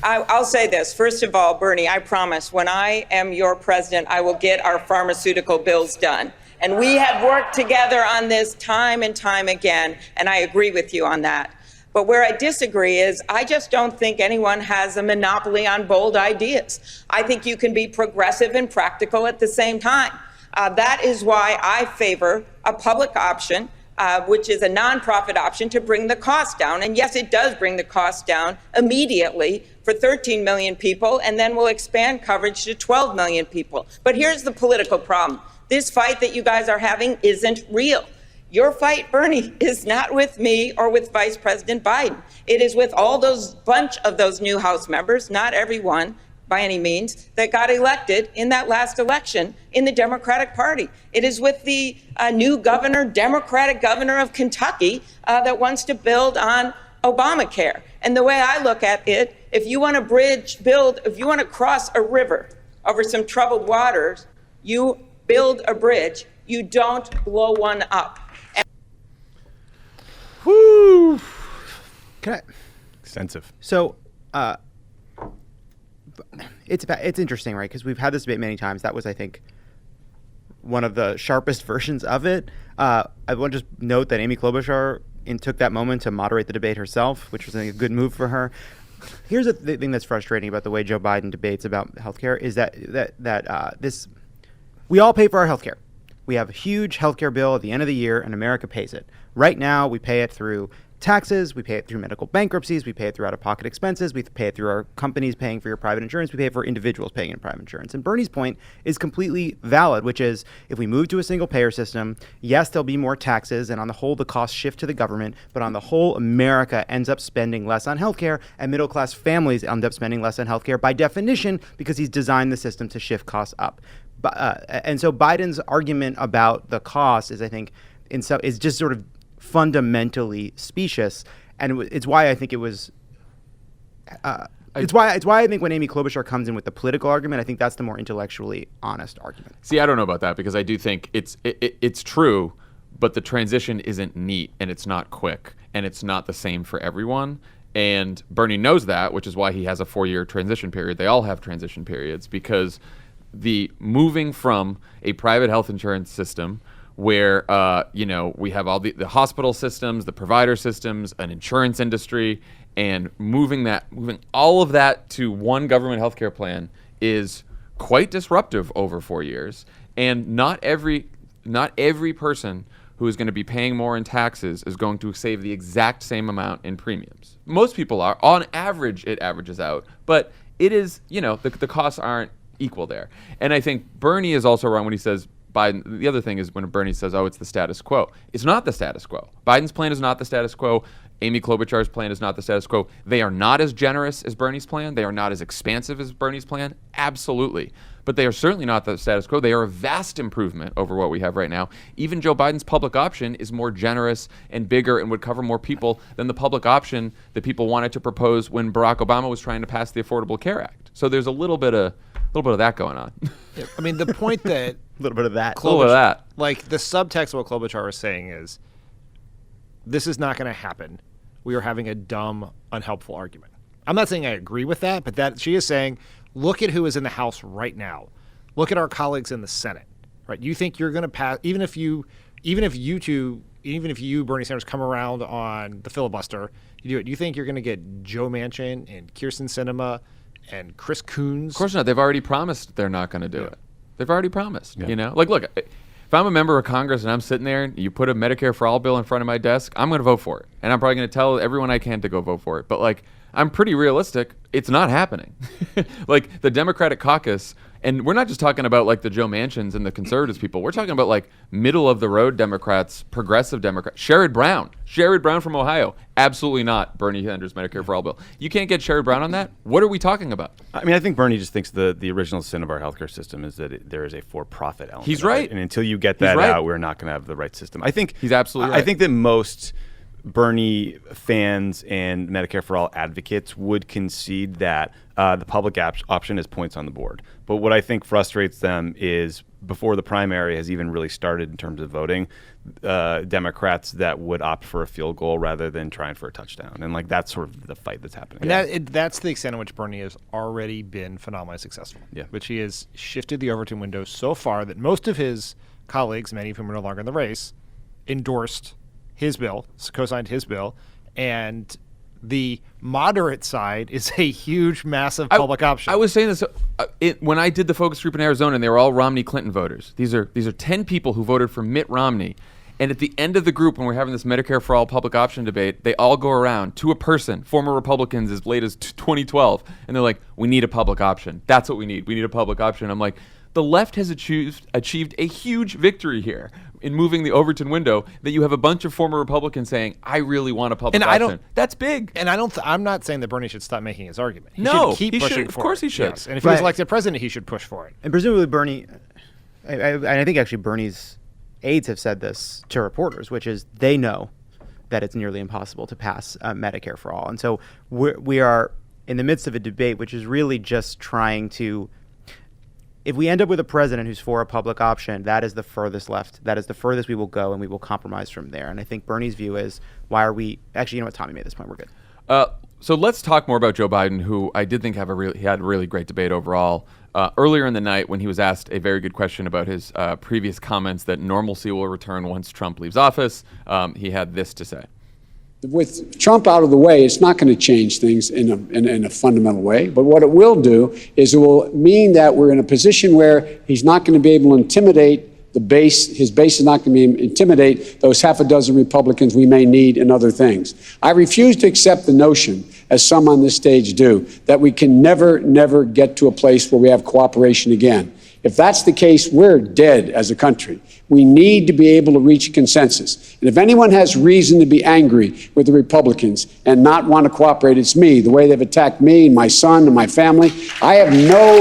I'll say this. First of all, Bernie, I promise when I am your president, I will get our pharmaceutical bills done. And we have worked together on this time and time again, and I agree with you on that. But where I disagree is I just don't think anyone has a monopoly on bold ideas. I think you can be progressive and practical at the same time. That is why I favor a public option which is a nonprofit option to bring the cost down. And yes, it does bring the cost down immediately for 13 million people, and then we'll expand coverage to 12 million people. But here's the political problem. This fight that you guys are having isn't real. Your fight, Bernie, is not with me or with Vice President Biden. It is with all those bunch of those new House members, not everyone by any means, that got elected in that last election in the Democratic Party. It is with the new governor, Democratic governor of Kentucky, that wants to build on Obamacare. And the way I look at it, if you want to if you want to cross a river over some troubled waters, you build a bridge. You don't blow one up. Whoo! Extensive. So, it's interesting, right? Because we've had this debate many times. That was, I think, one of the sharpest versions of it. I want to just note that Amy Klobuchar took that moment to moderate the debate herself, which was, I think, a good move for her. Here's the thing that's frustrating about the way Joe Biden debates about healthcare is that we all pay for our healthcare. We have a huge healthcare bill at the end of the year, and America pays it. Right now, we pay it through taxes, we pay it through medical bankruptcies, we pay it through out-of-pocket expenses, we pay it through our companies paying for your private insurance, we pay it for individuals paying in private insurance. And Bernie's point is completely valid, which is if we move to a single-payer system, yes, there'll be more taxes, and on the whole, the costs shift to the government, but on the whole, America ends up spending less on healthcare, and middle-class families end up spending less on healthcare by definition because he's designed the system to shift costs up. And so Biden's argument about the cost is, I think, is just sort of fundamentally specious, and it's why I think it was. It's why I think when Amy Klobuchar comes in with the political argument, I think that's the more intellectually honest argument. See, I don't know about that because I do think it's true, but the transition isn't neat and it's not quick and it's not the same for everyone. And Bernie knows that, which is why he has a 4-year transition period. They all have transition periods because the moving from a private health insurance system where we have all the hospital systems, the provider systems, an insurance industry, and moving all of that to one government healthcare plan is quite disruptive over 4 years. And not every person who is going to be paying more in taxes is going to save the exact same amount in premiums. Most people are. On average, it averages out, but it is, the costs aren't equal there. And I think Bernie is also wrong when he says Biden. The other thing is when Bernie says, it's the status quo. It's not the status quo. Biden's plan is not the status quo. Amy Klobuchar's plan is not the status quo. They are not as generous as Bernie's plan. They are not as expansive as Bernie's plan. Absolutely. But they are certainly not the status quo. They are a vast improvement over what we have right now. Even Joe Biden's public option is more generous and bigger and would cover more people than the public option that people wanted to propose when Barack Obama was trying to pass the Affordable Care Act. So there's a little bit of that going on. Yeah, I mean, the point that A little bit of that. Like the subtext of what Klobuchar is saying is, this is not going to happen. We are having a dumb, unhelpful argument. I'm not saying I agree with that, but that she is saying, look at who is in the House right now. Look at our colleagues in the Senate. Right? You think you're going to pass, even if you, Bernie Sanders, come around on the filibuster, you do it. You think you're going to get Joe Manchin and Kyrsten Sinema and Chris Coons? Of course not. They've already promised they're not going to do it. They've already promised. Look, if I'm a member of Congress and I'm sitting there and you put a Medicare for All bill in front of my desk, I'm going to vote for it. And I'm probably going to tell everyone I can to go vote for it. But I'm pretty realistic. It's not happening. The Democratic caucus, and we're not just talking about the Joe Manchins and the conservatives people. We're talking about middle of the road Democrats, progressive Democrats. Sherrod Brown from Ohio, absolutely not Bernie Sanders' Medicare for All bill. You can't get Sherrod Brown on that. What are we talking about? I mean, I think Bernie just thinks the original sin of our healthcare system is that there is a for-profit element. He's right. And until you get that out, we're not going to have the right system. I think he's absolutely right. I think that most Bernie fans and Medicare for All advocates would concede that the public option is points on the board. But what I think frustrates them is before the primary has even really started in terms of voting, Democrats that would opt for a field goal rather than trying for a touchdown. And that's sort of the fight that's happening. And that's the extent in which Bernie has already been phenomenally successful. Yeah. Which he has shifted the Overton window so far that most of his colleagues, many of whom are no longer in the race, endorsed his bill, co-signed his bill, and the moderate side is a huge, massive public option. I was saying this when I did the focus group in Arizona, and they were all Romney Clinton voters. These are 10 people who voted for Mitt Romney, And at the end of the group, when we're having this Medicare for All public option debate, they all go around to a person, former Republicans as late as 2012, and they're like, we need a public option. That's what we need. We need a public option. I'm like, the left has achieved a huge victory here in moving the Overton window, that you have a bunch of former Republicans saying, I really want a public option. That's big. And I'm not saying that Bernie should stop making his argument. He No, should keep he pushing should. for Of course it. he should. Yes. And if he was elected president, he should push for it. And presumably Bernie, I think actually Bernie's aides have said this to reporters, which is they know that it's nearly impossible to pass Medicare for all. And so we are in the midst of a debate which is really just trying to, if we end up with a president who's for a public option, that is the furthest left. That is the furthest we will go, and we will compromise from there. And I think Bernie's view is, why are we, actually, you know what, Tommy made this point, we're good. So let's talk more about Joe Biden, who I did think he had a really great debate overall. Earlier in the night, when he was asked a very good question about his previous comments that normalcy will return once Trump leaves office, he had this to say. With Trump out of the way, it's not going to change things in a fundamental way. But what it will do is it will mean that we're in a position where he's not going to be able to intimidate the base. His base is not going to be intimidate those half a dozen Republicans we may need in other things. I refuse to accept the notion, as some on this stage do, that we can never get to a place where we have cooperation again. If that's the case, we're dead as a country. We need to be able to reach consensus. And if anyone has reason to be angry with the Republicans and not want to cooperate, it's me. The way they've attacked me and my son and my family, I have no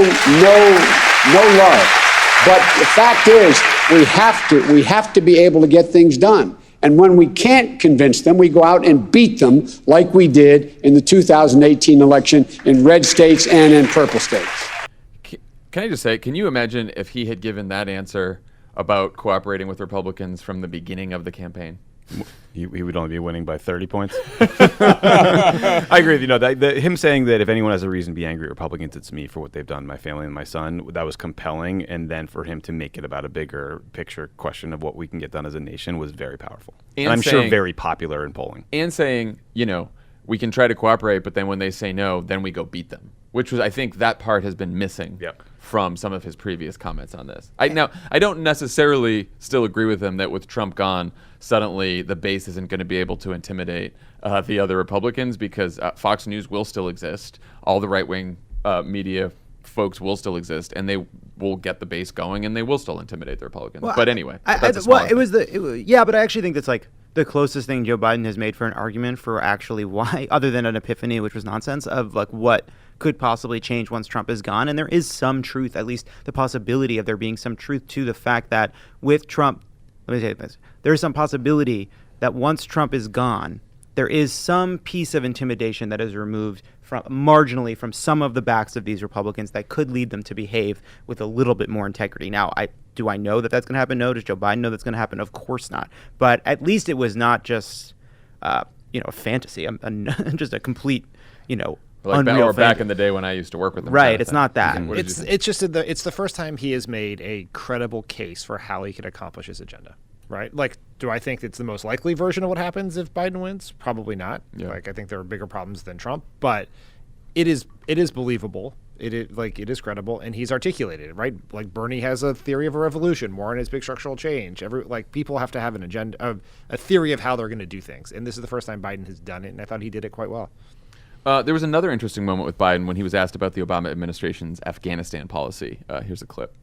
love. But the fact is, we have to be able to get things done. And when we can't convince them, we go out and beat them like we did in the 2018 election in red states and in purple states. Can I just say, can you imagine if he had given that answer about cooperating with Republicans from the beginning of the campaign? He would only be winning by 30 points. I agree with you. No, him saying that if anyone has a reason to be angry at Republicans, it's me for what they've done to my family and my son, that was compelling. And then for him to make it about a bigger picture question of what we can get done as a nation was very powerful. And I'm sure very popular in polling. And saying, we can try to cooperate, but then when they say no, then we go beat them. Which was, I think that part has been missing from some of his previous comments on this. I don't necessarily still agree with him that with Trump gone, suddenly the base isn't going to be able to intimidate the other Republicans, because Fox News will still exist. All the right-wing media folks will still exist, and they will get the base going, and they will still intimidate the Republicans. But anyway, that's a small thing. But I actually think that's like the closest thing Joe Biden has made for an argument for actually why, other than an epiphany, which was nonsense, of like what could possibly change once Trump is gone. And there is some truth, at least the possibility of there being some truth to the fact that with Trump, let me say this, there is some possibility that once Trump is gone, there is some piece of intimidation that is removed marginally from some of the backs of these Republicans that could lead them to behave with a little bit more integrity. Now, do I know that that's going to happen? No. Does Joe Biden know that's going to happen? Of course not. But at least it was not just, a fantasy, just a complete, or back in the day when I used to work with them. Right, it's not that. It's the first time he has made a credible case for how he could accomplish his agenda. Right? Like, do I think it's the most likely version of what happens if Biden wins? Probably not. Yeah. Like, I think there are bigger problems than Trump, but it is believable. It is credible, and he's articulated it, right? Like, Bernie has a theory of a revolution, Warren has big structural change. People have to have an agenda, a theory of how they're going to do things, and this is the first time Biden has done it, and I thought he did it quite well. There was another interesting moment with Biden when he was asked about the Obama administration's Afghanistan policy. Here's a clip.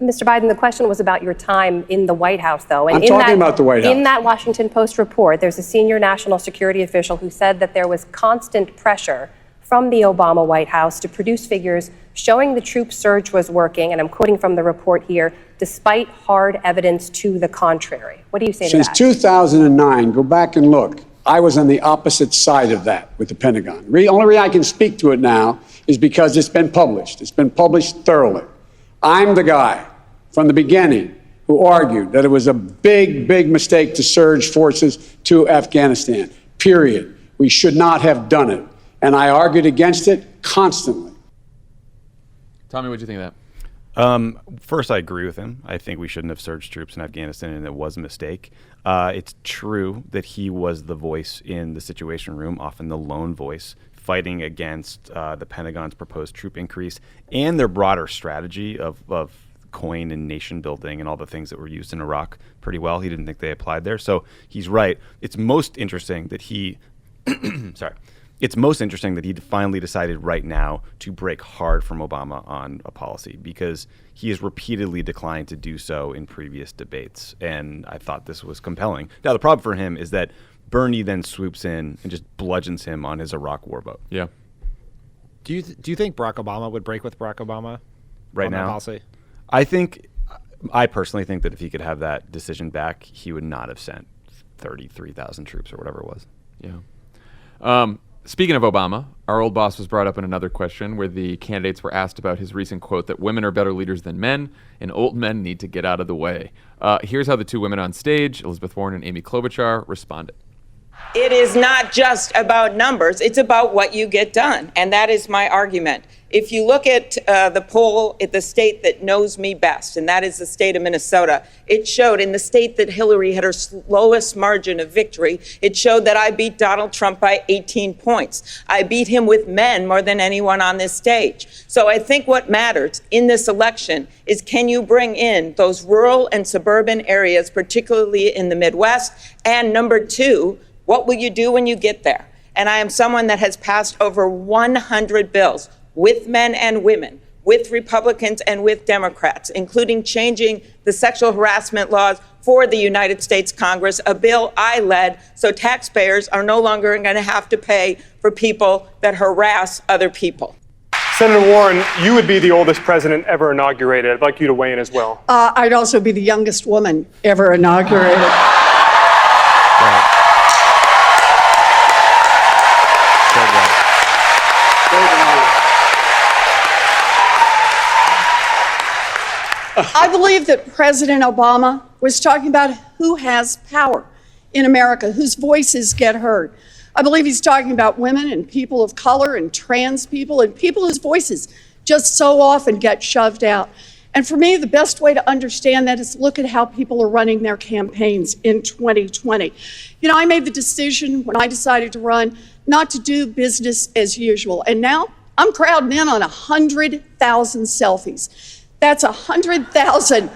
Mr. Biden, the question was about your time in the White House, though. And I'm talking about the White House. In that Washington Post report, there's a senior national security official who said that there was constant pressure from the Obama White House to produce figures showing the troop surge was working, and I'm quoting from the report here, despite hard evidence to the contrary. What do you say to that? Since 2009, go back and look. I was on the opposite side of that with the Pentagon. The only reason I can speak to it now is because it's been published. It's been published thoroughly. I'm the guy from the beginning who argued that it was a big mistake to surge forces to Afghanistan, period. We should not have done it. And I argued against it constantly. Tommy, what do you think of that? First, I agree with him. I think we shouldn't have surged troops in Afghanistan, and it was a mistake. It's true that he was the voice in the Situation Room, often the lone voice, fighting against the Pentagon's proposed troop increase and their broader strategy of coin and nation building and all the things that were used in Iraq pretty well. He didn't think they applied there. So he's right. It's most interesting that he It's most interesting that he finally decided right now to break hard from Obama on a policy, because he has repeatedly declined to do so in previous debates. And I thought this was compelling. Now, the problem for him is that Bernie then swoops in and just bludgeons him on his Iraq war vote. Yeah. Do you think Barack Obama would break with Barack Obama right on now? That policy? I personally think that if he could have that decision back, he would not have sent 33,000 troops or whatever it was. Yeah. Speaking of Obama, our old boss was brought up in another question where the candidates were asked about his recent quote that women are better leaders than men and old men need to get out of the way. Here's how the two women on stage, Elizabeth Warren and Amy Klobuchar, responded. It is not just about numbers. It's about what you get done. And that is my argument. If you look at the poll at the state that knows me best, and that is the state of Minnesota, it showed in the state that Hillary had her lowest margin of victory, it showed that I beat Donald Trump by 18 points. I beat him with men more than anyone on this stage. So I think what matters in this election is, can you bring in those rural and suburban areas, particularly in the Midwest? And number two, what will you do when you get there? And I am someone that has passed over 100 bills with men and women, with Republicans and with Democrats, including changing the sexual harassment laws for the United States Congress, a bill I led, so taxpayers are no longer going to have to pay for people that harass other people. Senator Warren, you would be the oldest president ever inaugurated. I'd like you to weigh in as well. I'd also be the youngest woman ever inaugurated. I believe that President Obama was talking about who has power in America, whose voices get heard. I believe he's talking about women and people of color and trans people and people whose voices just so often get shoved out. And for me, the best way to understand that is look at how people are running their campaigns in 2020. You know, I made the decision when I decided to run not to do business as usual. And now I'm crowding in on 100,000 selfies. That's 100,000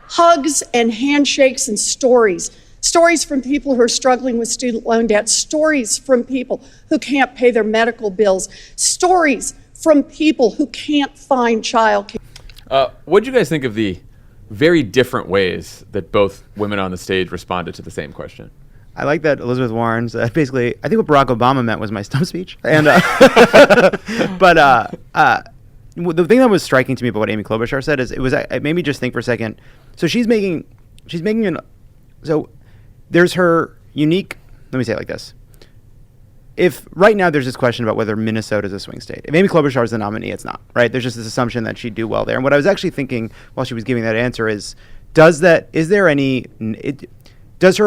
hugs and handshakes and stories. Stories from people who are struggling with student loan debt. Stories from people who can't pay their medical bills. Stories from people who can't find childcare. What did you guys think of the very different ways that both women on the stage responded to the same question? I like that Elizabeth Warren's basically, I think what Barack Obama meant was my stump speech. And the thing that was striking to me about what Amy Klobuchar said is it made me just think for a second. So so there's her unique, let me say it like this. If right now there's this question about whether Minnesota is a swing state. If Amy Klobuchar is the nominee, it's not, right? There's just this assumption that she'd do well there. And what I was actually thinking while she was giving that answer is, does her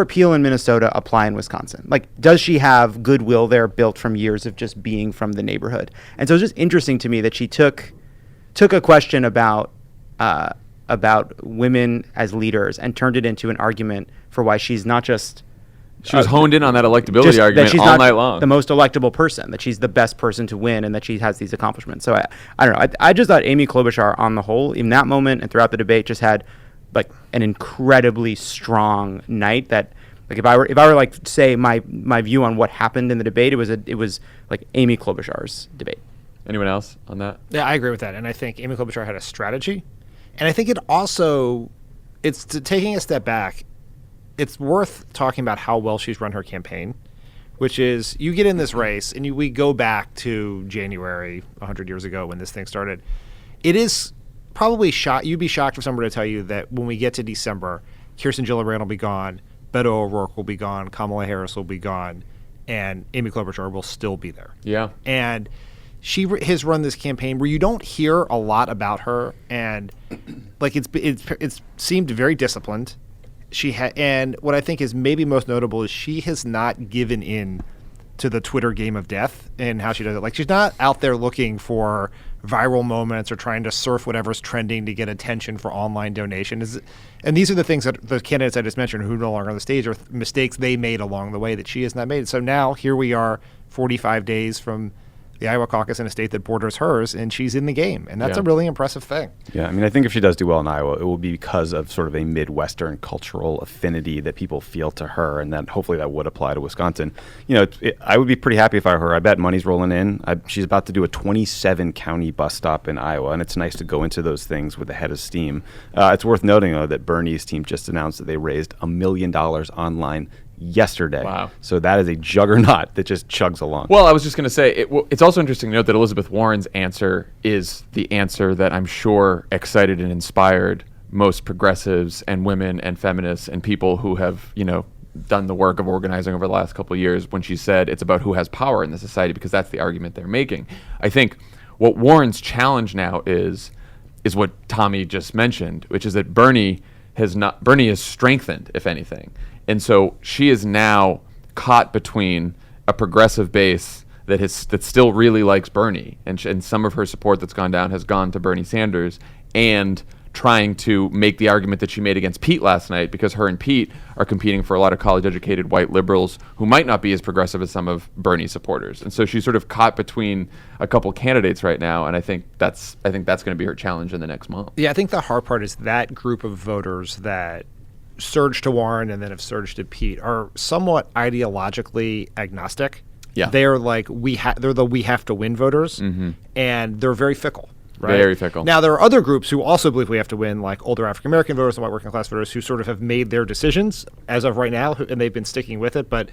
appeal in Minnesota apply in Wisconsin? Like, does she have goodwill there built from years of just being from the neighborhood? And so it's just interesting to me that she took a question about women as leaders and turned it into an argument for why she's not just... She was honed in on that electability argument all night long. The most electable person, that she's the best person to win, and that she has these accomplishments. So I don't know. I just thought Amy Klobuchar, on the whole, in that moment and throughout the debate, just had like an incredibly strong night. That like if I were like say my view on what happened in the debate, it was like Amy Klobuchar's debate. Anyone else on that? Yeah, I agree with that, and I think Amy Klobuchar had a strategy, and I think it's taking a step back. It's worth talking about how well she's run her campaign, which is you get in this race and we go back to January 100 years ago when this thing started. It is probably you'd be shocked for someone to tell you that when we get to December, Kirsten Gillibrand will be gone, Beto O'Rourke will be gone, Kamala Harris will be gone, and Amy Klobuchar will still be there. Yeah. And she has run this campaign where you don't hear a lot about her, and like it's seemed very disciplined. And what I think is maybe most notable is she has not given in to the Twitter game of death and how she does it. Like, she's not out there looking for viral moments or trying to surf whatever's trending to get attention for online donations. And these are the things that the candidates I just mentioned who are no longer on the stage are mistakes they made along the way that she has not made. So now here we are 45 days from the Iowa caucus in a state that borders hers, and she's in the game. And that's Yeah. a really impressive thing. Yeah, I mean, I think if she does do well in Iowa, it will be because of sort of a Midwestern cultural affinity that people feel to her, and then hopefully that would apply to Wisconsin. You know, I would be pretty happy if I were her. I bet money's rolling in. She's about to do a 27-county bus stop in Iowa, and it's nice to go into those things with a head of steam. It's worth noting, though, that Bernie's team just announced that they raised $1 million online yesterday. Wow. So that is a juggernaut that just chugs along. Well, I was just going to say, it's also interesting to note that Elizabeth Warren's answer is the answer that I'm sure excited and inspired most progressives and women and feminists and people who have, done the work of organizing over the last couple of years when she said it's about who has power in the society, because that's the argument they're making. I think what Warren's challenge now is what Tommy just mentioned, which is that Bernie is strengthened, if anything. And so she is now caught between a progressive base that still really likes Bernie, and some of her support that's gone down has gone to Bernie Sanders, and trying to make the argument that she made against Pete last night, because her and Pete are competing for a lot of college-educated white liberals who might not be as progressive as some of Bernie's supporters. And so she's sort of caught between a couple candidates right now, and I think that's going to be her challenge in the next month. Yeah, I think the hard part is that group of voters that surged to Warren and then have surged to Pete are somewhat ideologically agnostic. Yeah. They're like they're the we have to win voters, and they're very fickle. Right? Very fickle. Now, there are other groups who also believe we have to win, like older African-American voters and white working-class voters, who sort of have made their decisions as of right now, and they've been sticking with it. But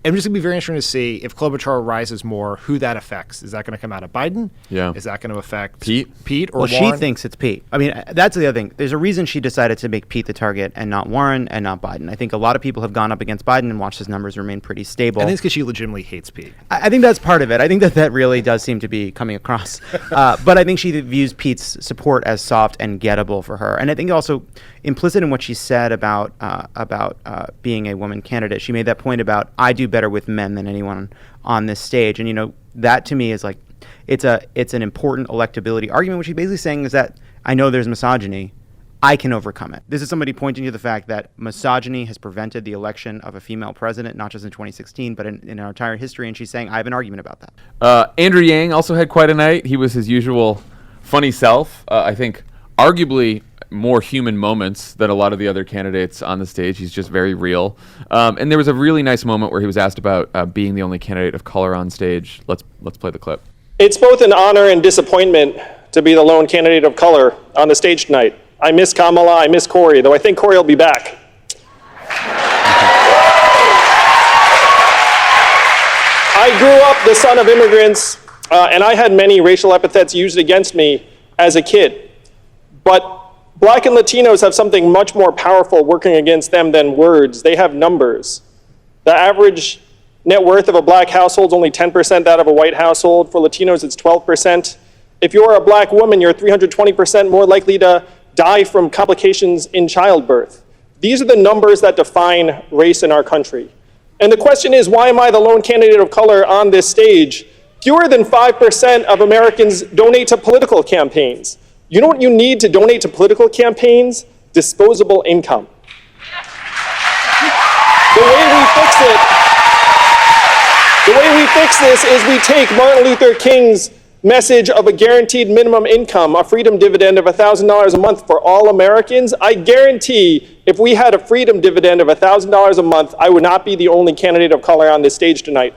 I'm just going to be very interesting to see if Klobuchar rises more, who that affects. Is that going to come out of Biden? Yeah. Is that going to affect Pete or well, Warren? she thinks it's Pete. I mean, that's the other thing. There's a reason she decided to make Pete the target and not Warren and not Biden. I think a lot of people have gone up against Biden and watched his numbers remain pretty stable. I think it's because she legitimately hates Pete. I think that's part of it. I think that really does seem to be coming across. But I think she views Pete's support as soft and gettable for her. And I think also implicit in what she said about being a woman candidate, she made that point about, I do better with men than anyone on this stage. And, that to me is like, it's an important electability argument. What she's basically saying is that I know there's misogyny, I can overcome it. This is somebody pointing to the fact that misogyny has prevented the election of a female president, not just in 2016, but in our entire history. And she's saying, I have an argument about that. Andrew Yang also had quite a night. He was his usual funny self. I think arguably more human moments than a lot of the other candidates on the stage. He's just very real. And there was a really nice moment where he was asked about being the only candidate of color on stage. Let's play the clip. It's both an honor and disappointment to be the lone candidate of color on the stage tonight. I miss Kamala, I miss Corey, though I think Corey will be back. I grew up the son of immigrants, and I had many racial epithets used against me as a kid. But Black and Latinos have something much more powerful working against them than words. They have numbers. The average net worth of a Black household is only 10% that of a white household. For Latinos, it's 12%. If you're a Black woman, you're 320% more likely to die from complications in childbirth. These are the numbers that define race in our country. And the question is, why am I the lone candidate of color on this stage? Fewer than 5% of Americans donate to political campaigns. You know what you need to donate to political campaigns? Disposable income. The way we fix this is we take Martin Luther King's message of a guaranteed minimum income, a freedom dividend of $1,000 a month for all Americans. I guarantee if we had a freedom dividend of $1,000 a month, I would not be the only candidate of color on this stage tonight.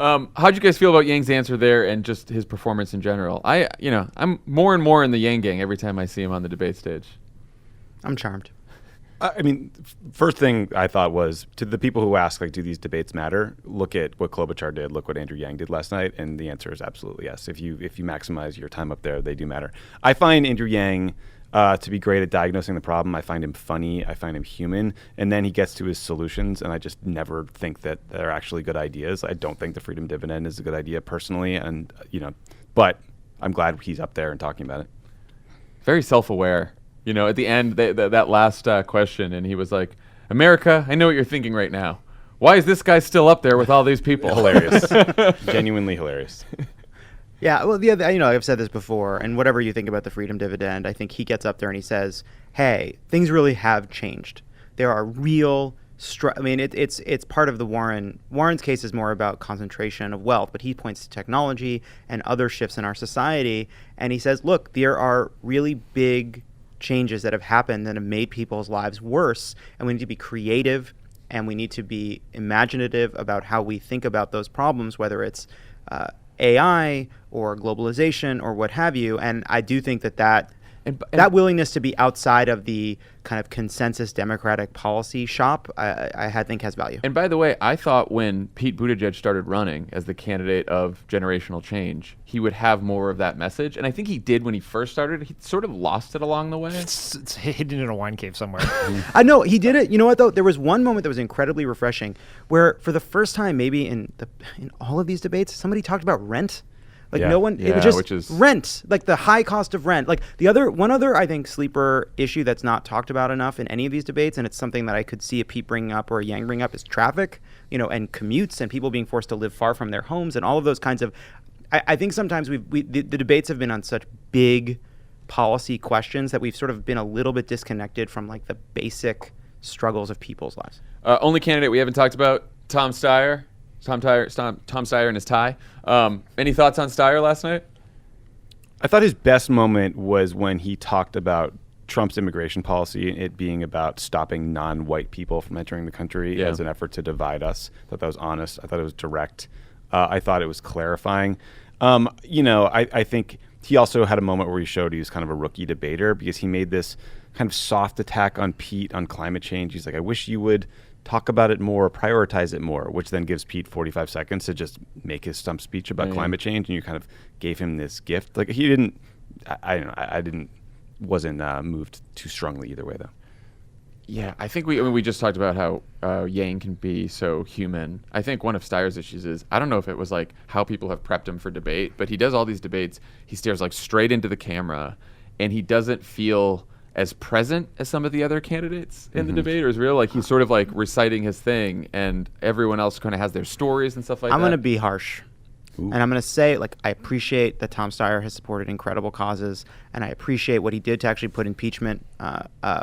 How'd you guys feel about Yang's answer there and just his performance in general? I'm more and more in the Yang gang every time I see him on the debate stage. I'm charmed. I mean, first thing I thought was, to the people who ask, like, do these debates matter? Look at what Klobuchar did. Look what Andrew Yang did last night, and the answer is absolutely yes. If you maximize your time up there, they do matter. I find Andrew Yang to be great at diagnosing the problem. I find him funny. I find him human. And then he gets to his solutions, and I just never think that they're actually good ideas. I don't think the freedom dividend is a good idea personally, and but I'm glad he's up there and talking about it. Very self-aware. At the end, that last question, and he was like, America, I know what you're thinking right now. Why is this guy still up there with all these people? Hilarious. Genuinely hilarious. Yeah, well, the other, I've said this before, and whatever you think about the freedom dividend, I think he gets up there and he says, hey, things really have changed. There are real I mean, it's part of the Warren's case is more about concentration of wealth, but he points to technology and other shifts in our society, and he says, look, there are really big changes that have happened that have made people's lives worse, and we need to be creative, and we need to be imaginative about how we think about those problems, whether it's AI or globalization or what have you. And I do think that willingness to be outside of the kind of consensus Democratic policy shop, I think has value. And by the way, I thought when Pete Buttigieg started running as the candidate of generational change, he would have more of that message. And I think he did when he first started. He sort of lost it along the way. It's hidden in a wine cave somewhere. I know he did it. You know what though? There was one moment that was incredibly refreshing, where for the first time, maybe in all of these debates, somebody talked about rent. Like no one, it was just rent, like the high cost of rent. Like one other, I think, sleeper issue that's not talked about enough in any of these debates, and it's something that I could see a Pete bringing up or a Yang bringing up, is traffic, and commutes and people being forced to live far from their homes and all of those kinds of. I think sometimes the debates have been on such big policy questions that we've sort of been a little bit disconnected from like the basic struggles of people's lives. Only candidate we haven't talked about, Tom Steyer. Tom Steyer and his tie. Any thoughts on Steyer last night? I thought his best moment was when he talked about Trump's immigration policy and it being about stopping non-white people from entering the country as an effort to divide us. I thought that was honest. I thought it was direct. I thought it was clarifying. I think he also had a moment where he showed he was kind of a rookie debater because he made this kind of soft attack on Pete on climate change. He's like, I wish you would talk about it more, prioritize it more, which then gives Pete 45 seconds to just make his stump speech about climate change, and you kind of gave him this gift. Like he didn't, wasn't moved too strongly either way though. Yeah, I think we just talked about how Yang can be so human. I think one of Steyer's issues is, I don't know if it was like how people have prepped him for debate, but he does all these debates, he stares like straight into the camera, and he doesn't feel as present as some of the other candidates in the debate, or is real like he's sort of like reciting his thing and everyone else kind of has their stories and stuff like that. I'm going to be harsh. Ooh. And I'm going to say, like, I appreciate that Tom Steyer has supported incredible causes, and I appreciate what he did to actually put impeachment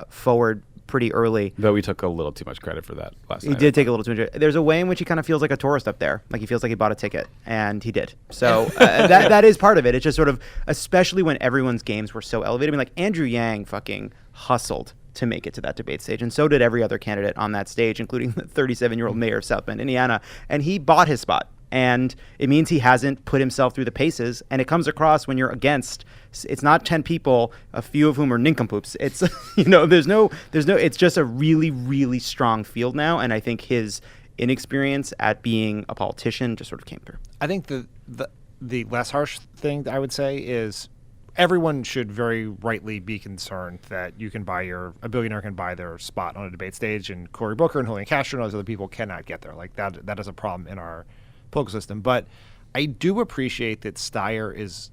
forward pretty early. Though we took a little too much credit for that last night. He did take a little too much. There's a way in which he kind of feels like a tourist up there. Like he feels like he bought a ticket, and he did. So that is part of it. It's just sort of, especially when everyone's games were so elevated. I mean, like Andrew Yang fucking hustled to make it to that debate stage, and so did every other candidate on that stage, including the 37-year-old mayor of South Bend, Indiana. And he bought his spot. And it means he hasn't put himself through the paces, and it comes across when you're against. It's not 10 people, a few of whom are nincompoops. It's there's no. It's just a really, really strong field now, and I think his inexperience at being a politician just sort of came through. I think the less harsh thing I would say is everyone should very rightly be concerned that a billionaire can buy their spot on a debate stage, and Cory Booker and Julian Castro and those other people cannot get there. Like that is a problem in our political system. But I do appreciate that Steyer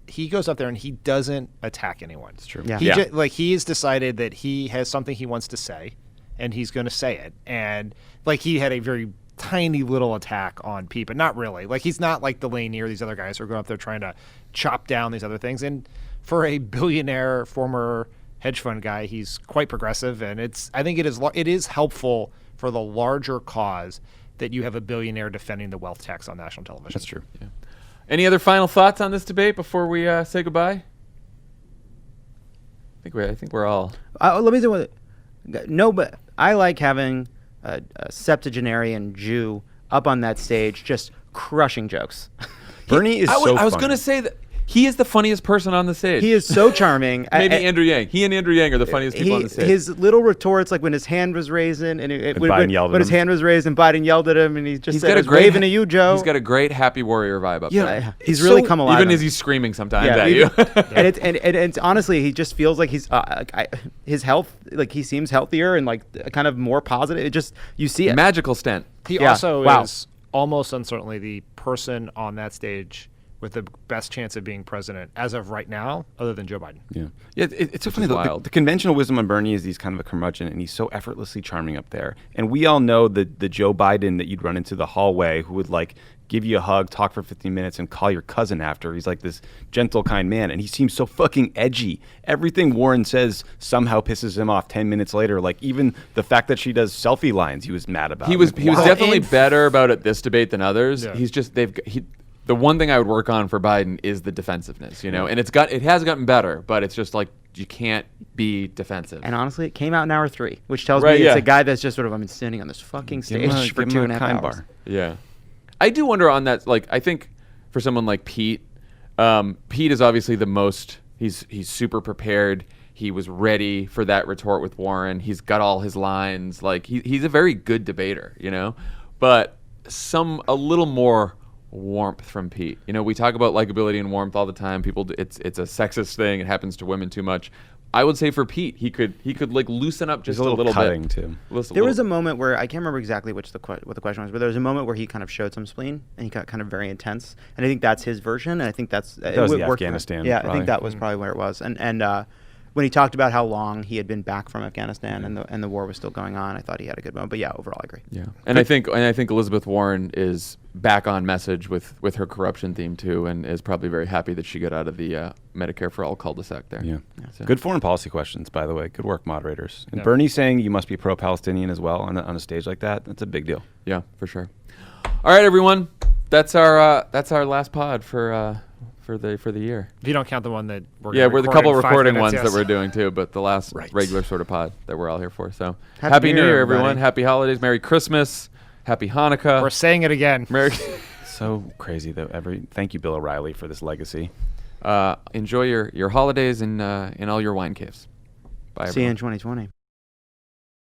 he goes up there and he doesn't attack anyone. It's true. Yeah. He's decided that he has something he wants to say, and he's going to say it. And like he had a very tiny little attack on Pete, but not really. Like he's not like Delaney or these other guys who are going up there trying to chop down these other things. And for a billionaire, former hedge fund guy, he's quite progressive, and I think it is helpful for the larger cause that you have a billionaire defending the wealth tax on national television. That's true. Yeah. Any other final thoughts on this debate before we say goodbye? I think we're all. Let me say one. No, but I like having a septuagenarian Jew up on that stage, just crushing jokes. Bernie is so. I was going to say that. He is the funniest person on the stage. He is so charming. Maybe Andrew Yang. He and Andrew Yang are the funniest people on the stage. His little retorts, like when his hand was raising, and when his hand was raised, and Biden yelled at him, and he's said, waving at you, Joe. He's got a great happy warrior vibe up there. He's really come alive. Even as he's screaming sometimes at you. And it's honestly, he just feels like he's his health, like he seems healthier and like kind of more positive. It just, you see it. Magical stent. He also is almost uncertainly the person on that stage with the best chance of being president as of right now, other than Joe Biden. Yeah, it's so funny. The conventional wisdom on Bernie is he's kind of a curmudgeon, and he's so effortlessly charming up there. And we all know the Joe Biden that you'd run into the hallway who would like give you a hug, talk for 15 minutes, and call your cousin after. He's like this gentle, kind man, and he seems so fucking edgy. Everything Warren says somehow pisses him off 10 minutes later. Like even the fact that she does selfie lines, he was mad about. He was definitely better about it this debate than others. Yeah. He's just the one thing I would work on for Biden is the defensiveness, and it has gotten better, but it's just like you can't be defensive. And honestly, it came out in hour 3, which tells me it's a guy that's just sort of, I've been standing on this fucking stage for 2.5 hours. Yeah. I do wonder on that, like, I think for someone like Pete, Pete is obviously the most, he's super prepared. He was ready for that retort with Warren. He's got all his lines. Like, he's a very good debater, but a little more warmth from Pete. We talk about likability and warmth all the time. It's a sexist thing. It happens to women too much. I would say for Pete, he could like loosen up just a little cutting bit. Too. There was a moment where I can't remember exactly what the question was, but there was a moment where he kind of showed some spleen and he got kind of very intense. And I think that's his version, and I think that was the Afghanistan. Yeah, probably. I think that was probably where it was. And when he talked about how long he had been back from Afghanistan and the war was still going on, I thought he had a good moment. But yeah, overall, I agree. Yeah, and I think Elizabeth Warren is back on message with her corruption theme too, and is probably very happy that she got out of the Medicare for All cul-de-sac there. Yeah. So. Good foreign policy questions, by the way. Good work, moderators. And Bernie saying you must be pro-Palestinian as well on a stage like that. That's a big deal. Yeah, for sure. All right, everyone. That's our last pod for the year. If you don't count the one that we're we're the couple recording ones yes. that we're doing too, but the last regular sort of pod that we're all here for. So Happy New Year, everybody. everyone! Happy holidays, Merry Christmas, Happy Hanukkah. We're saying it again. So crazy though. Thank you, Bill O'Reilly, for this legacy. Enjoy your holidays in all your wine caves. Bye. See you everyone. in 2020.